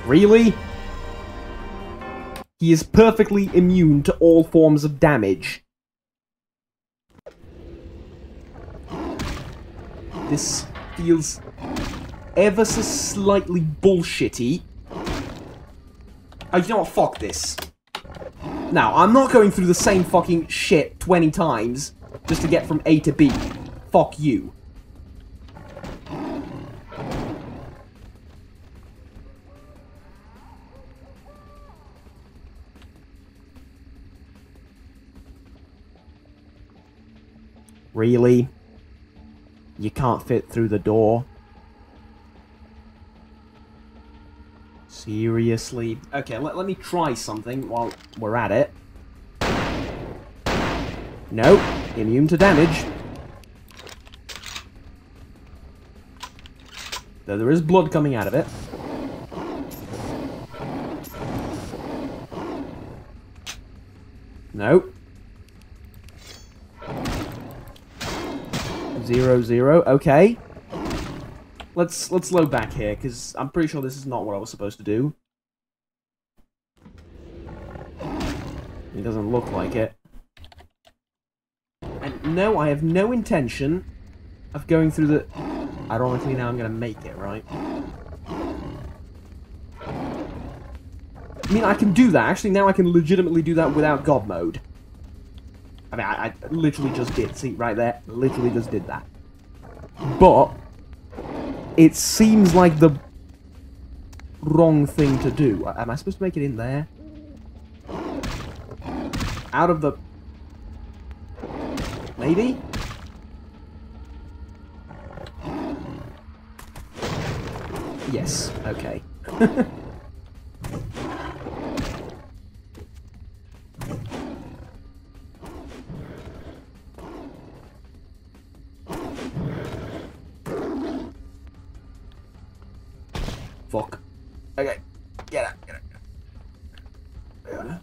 Really? He is perfectly immune to all forms of damage. This feels ever so slightly bullshitty. Oh, you know what? Fuck this. Now, I'm not going through the same fucking shit 20 times just to get from A to B. Fuck you. Really? You can't fit through the door? Seriously? Okay, let me try something while we're at it. Nope. Immune to damage. Though there is blood coming out of it. Nope. 0, 0. Okay. Let's load back here, because I'm pretty sure this is not what I was supposed to do. It doesn't look like it. And no, I have no intention of going through the... Ironically, now I'm going to make it, right? I mean, I can do that. Actually, now I can legitimately do that without God mode. I mean, I literally just did. See, right there? Literally just did that. But... it seems like the wrong thing to do. Am I supposed to make it in there? Out of the... maybe? Yes, okay. Fuck. Okay. Get out. Get out. Yeah.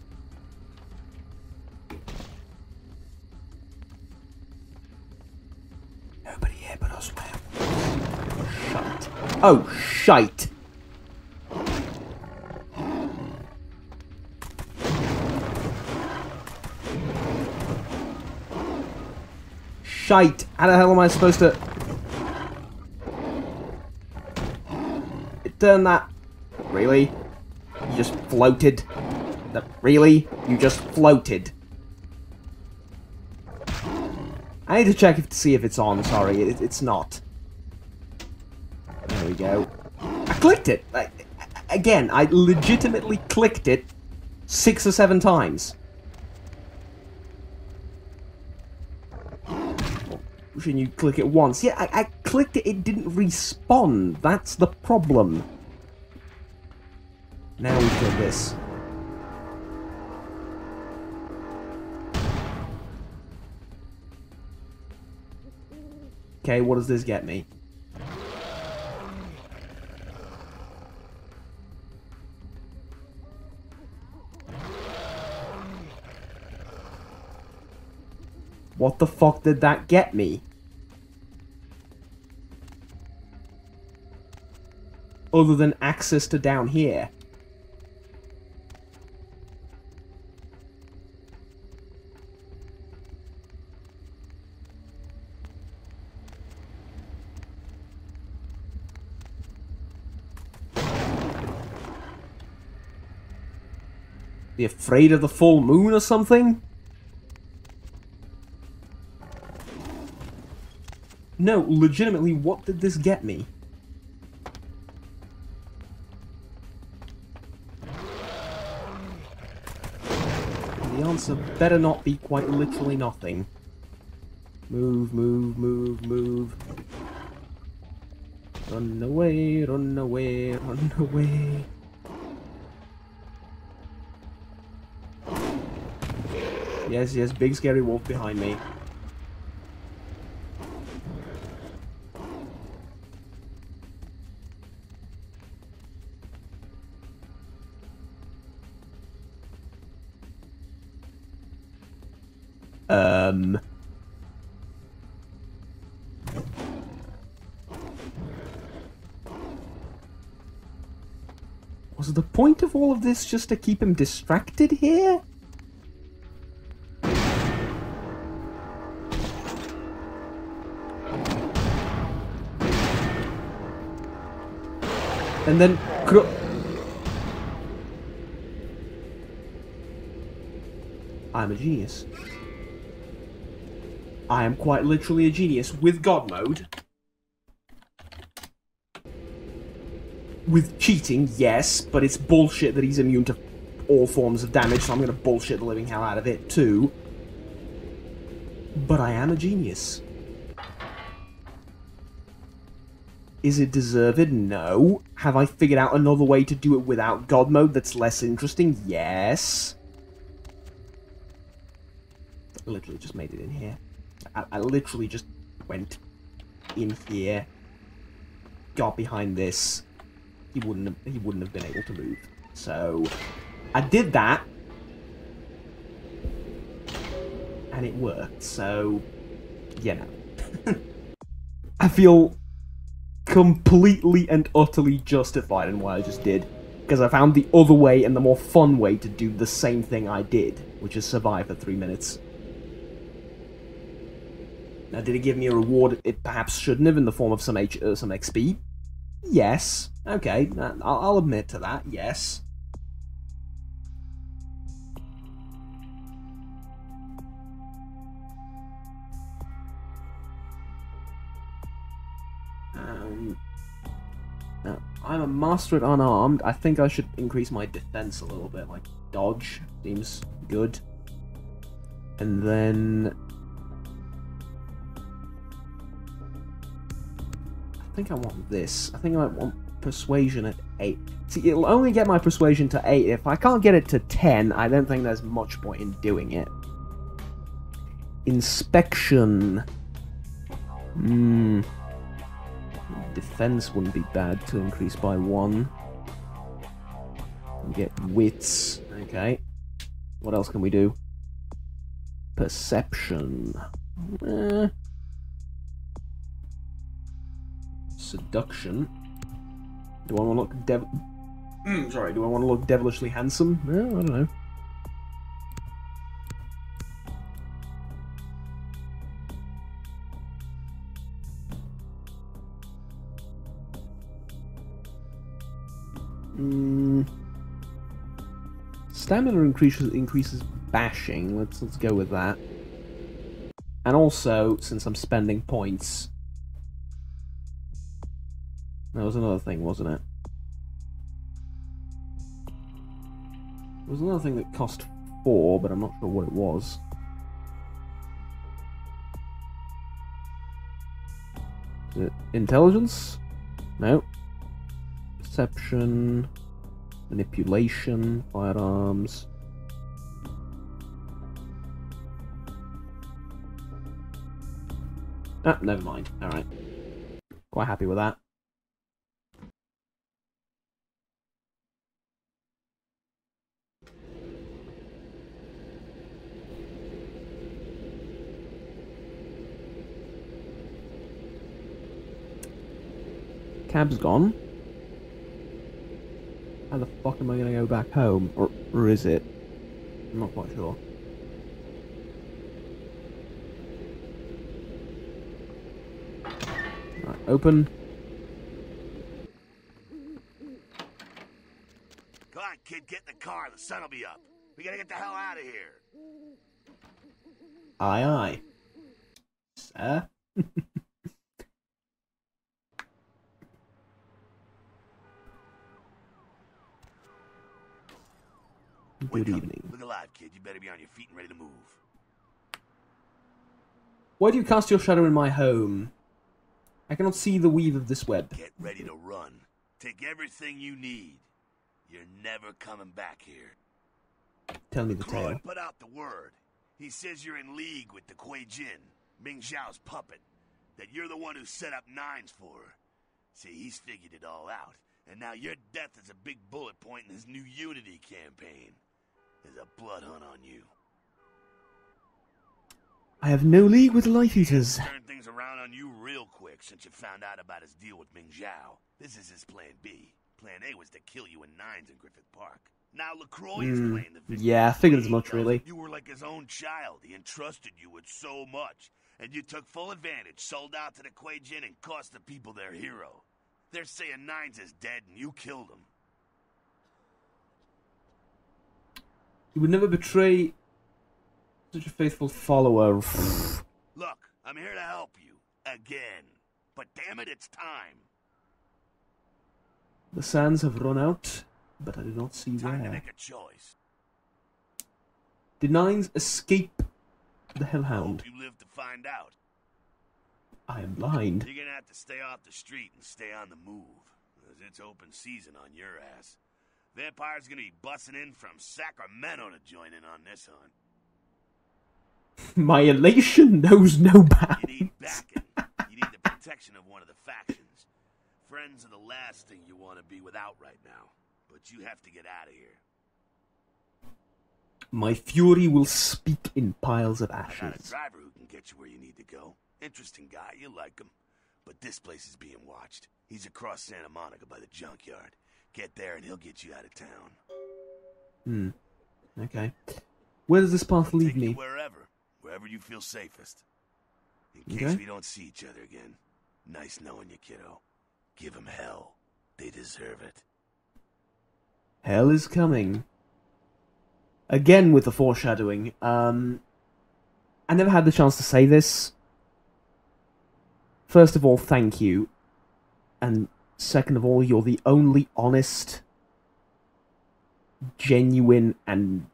Nobody here but us, man. Shite. Oh, shite. Shite. How the hell am I supposed to... turn that... Really? You just floated? Really? You just floated? I need to check to see if it's on, sorry. It's not. There we go. I clicked it! Again, I legitimately clicked it 6 or 7 times. Shouldn't you click it once? Yeah, I clicked it, it didn't respawn. That's the problem. Now we kill this. Okay, what does this get me? What the fuck did that get me? Other than access to down here. Be afraid of the full moon or something? No, legitimately, what did this get me? The answer better not be quite literally nothing. Move, move, move, move. Run away, run away, run away. Yes, yes, big scary wolf behind me. Was the point of all of this just to keep him distracted here? And then... I'm a genius. I am quite literally a genius with God mode. With cheating, yes, but it's bullshit that he's immune to all forms of damage, so I'm gonna bullshit the living hell out of it too. But I am a genius. Is it deserved? No. Have I figured out another way to do it without God mode that's less interesting? Yes. I literally just made it in here. I literally just went in here, got behind this. He wouldn't have been able to move. So I did that, and it worked. So, you know, I feel completely and utterly justified in what I just did, because I found the other way and the more fun way to do the same thing I did, which is survive for 3 minutes. Now, did it give me a reward it perhaps shouldn't have in the form of some XP? Yes. Okay, I'll admit to that, yes. Now, I'm a master at unarmed. I think I should increase my defense a little bit. Like, dodge seems good. And then I think I want this. I think I might want persuasion at 8. See, it'll only get my persuasion to 8. If I can't get it to 10, I don't think there's much point in doing it. Inspection. Defense wouldn't be bad to increase by 1. We get wits. Okay. What else can we do? Perception. Seduction. Do I want to look Sorry, do I want to look devilishly handsome? I don't know. Stamina increases bashing. Let's go with that. And also, since I'm spending points, that was another thing, wasn't it? There was another thing that cost 4, but I'm not sure what it was. Is it intelligence? No. Perception, manipulation, firearms. Ah, never mind. Alright. Quite happy with that. Cab's gone. How the fuck am I going to go back home? Or is it? I'm not quite sure. Right, open. Come on, kid, get in the car. The sun will be up. We gotta get the hell out of here. Aye, aye. Sir? Good evening. Look alive, kid. You better be on your feet and ready to move. Why do you cast your shadow in my home? I cannot see the weave of this web. Get ready to run. Take everything you need. You're never coming back here. Tell me the tale. Croy put out the word. He says you're in league with the Kuei Jin, Ming Zhao's puppet. That you're the one who set up Nines for her. See, he's figured it all out. And now your death is a big bullet point in his new Unity campaign. There's a blood hunt on you. I have no league with life eaters. Turn things around on you real quick since you found out about his deal with Ming Zhao. This is his plan B. Plan A was to kill you in Nines in Griffith Park. Now LaCroix is playing the victim. Yeah, I figured as much, really. You were like his own child. He entrusted you with so much. And you took full advantage, sold out to the Kuei Jin, and cost the people their hero. They're saying Nines is dead and you killed him. You would never betray such a faithful follower. Look, I'm here to help you. Again. But damn it, it's time. The sands have run out, but I do not see Time to where. make a choice. Did Nines escape The hellhound. Hope you live to find out. I am blind. You're gonna have to stay off the street and stay on the move, as it's open season on your ass. Vampires gonna be busting in from Sacramento to join in on this hunt. My elation knows no You bounds. need backing. You need the protection of one of the factions. Friends are the last thing you want to be without right now. But you have to get out of here. My fury will speak in piles of I got a ashes. driver who can get you where you need to go. Interesting guy, you like him. But this place is being watched. He's across Santa Monica by the junkyard. Get there and he'll get you out of town. Okay. Where does this path lead Take you me? wherever you feel safest. In case Okay. we don't see each other again. Nice knowing you, kiddo. Give them hell. They deserve it. Hell is coming. Again with the foreshadowing. I never had the chance to say this. First of all, thank you. And second of all, you're the only honest, genuine, and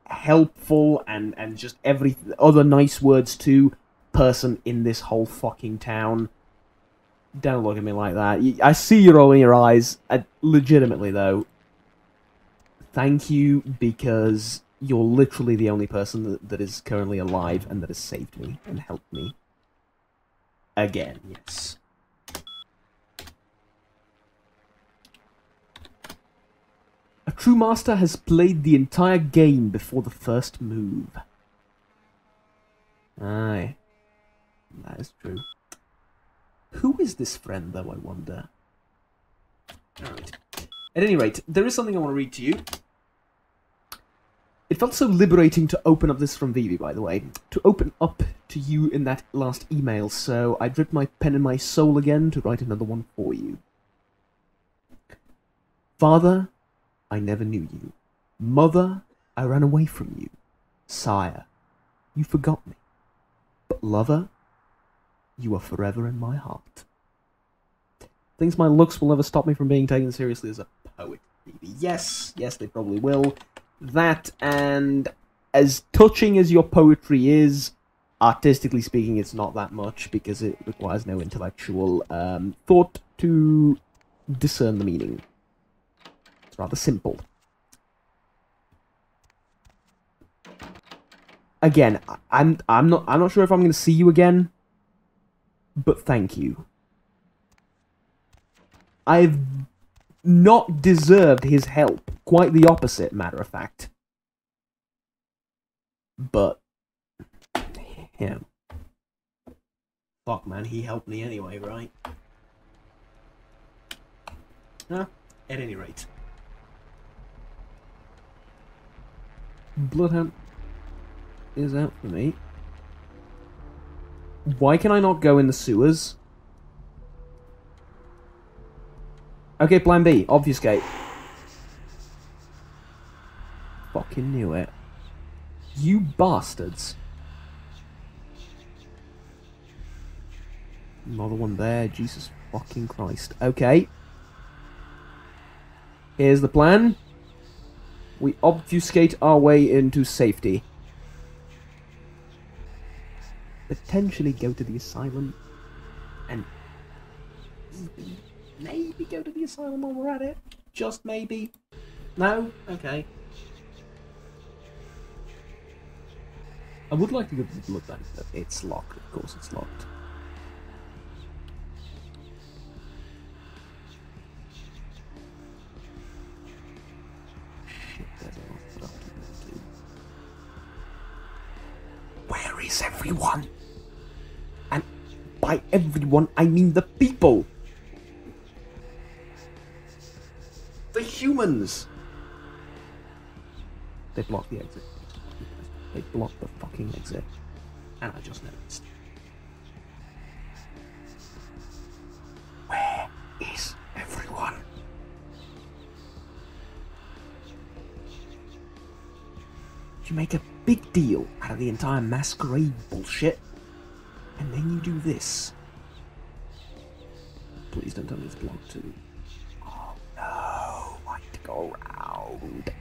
helpful, and just every other nice words too, person in this whole fucking town. Don't look at me like that. I see you rolling your eyes. Legitimately, though, thank you, because you're literally the only person that is currently alive and that has saved me and helped me. Again, yes. A true master has played the entire game before the first move. Aye. That is true. Who is this friend, though, I wonder? Alright. At any rate, there is something I want to read to you. It felt so liberating to open up this from Vivi, by the way. To open up to you in that last email, so I dipped my pen in my soul again to write another one for you. Father, I never knew you. Mother, I ran away from you. Sire, you forgot me. But lover, you are forever in my heart. Thinks my looks will never stop me from being taken seriously as a poet, Vivi. Yes, they probably will. That, and as touching as your poetry is, artistically speaking, it's not that much, because it requires no intellectual thought to discern the meaning. It's rather simple. Again, I'm not sure if I'm going to see you again, but thank you. I've not deserved his help. Quite the opposite, matter of fact. But him. Fuck, man, he helped me anyway, right? At any rate. Bloodhound is out for me. Why can I not go in the sewers? Okay, plan B. Obfuscate. Fucking knew it. You bastards. Another one there. Jesus fucking Christ. Okay. Here's the plan. We obfuscate our way into safety. Potentially go to the asylum. And maybe go to the asylum while we're at it. Just maybe. No? Okay. I would like to go to the blood bank, but it's locked. Of course it's locked. Shit, there's a lot of stuff to do. Where is everyone? And by everyone, I mean the people. The humans. They blocked the exit. They blocked the fucking exit. And I just noticed. Where is everyone? You make a big deal out of the entire Masquerade bullshit, and then you do this. Please don't tell me it's blocked too. Oh no, I need to go around.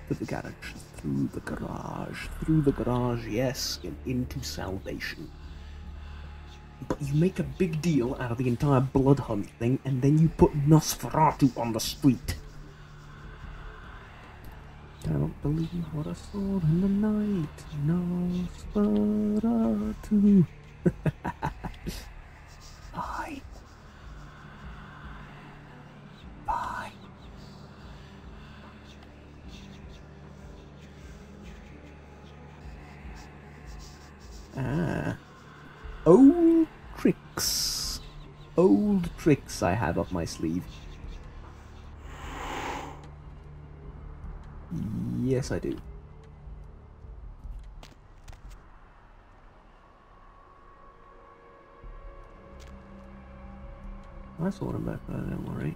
To the garage, through the garage, yes, and into salvation. But you make a big deal out of the entire blood hunt thing, and then you put Nosferatu on the street. I don't believe what I saw in the night. Nosferatu. Bye. Bye. Old tricks. Old tricks I have up my sleeve. Yes, I do. I saw him back there, don't worry.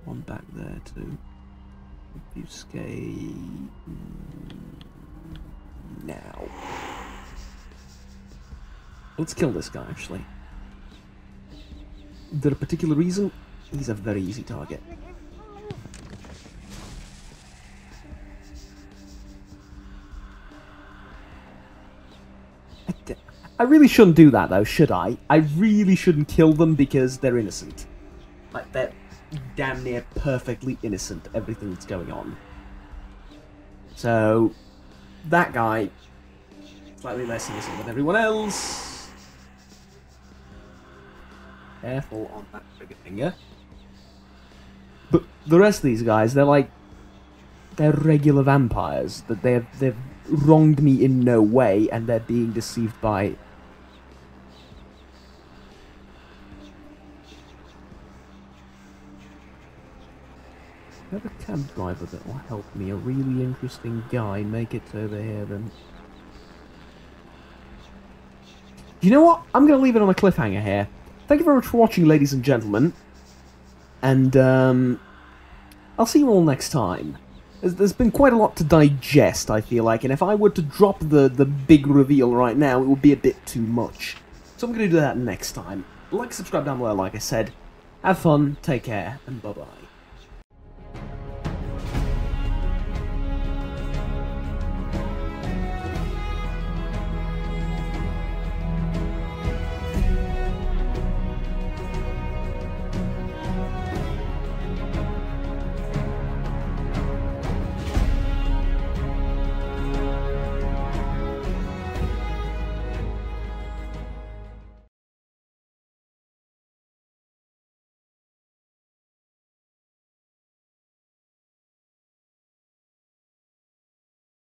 One back there too. Obfuscate now. Let's kill this guy, actually. Is there a particular reason? He's a very easy target. I really shouldn't do that, though, should I? I really shouldn't kill them because they're innocent. Like, they're damn near perfectly innocent, everything that's going on. So, that guy, slightly less innocent than everyone else. Careful on that trigger finger. But the rest of these guys, they're regular vampires. That they've wronged me in no way, and they're being deceived by... I have a cab driver that will help me, a really interesting guy, make it over here then. You know what? I'm going to leave it on a cliffhanger here. Thank you very much for watching, ladies and gentlemen. And, I'll see you all next time. There's been quite a lot to digest, I feel like, and if I were to drop the big reveal right now, it would be a bit too much. So I'm going to do that next time. Like, subscribe down below, like I said. Have fun, take care, and bye-bye.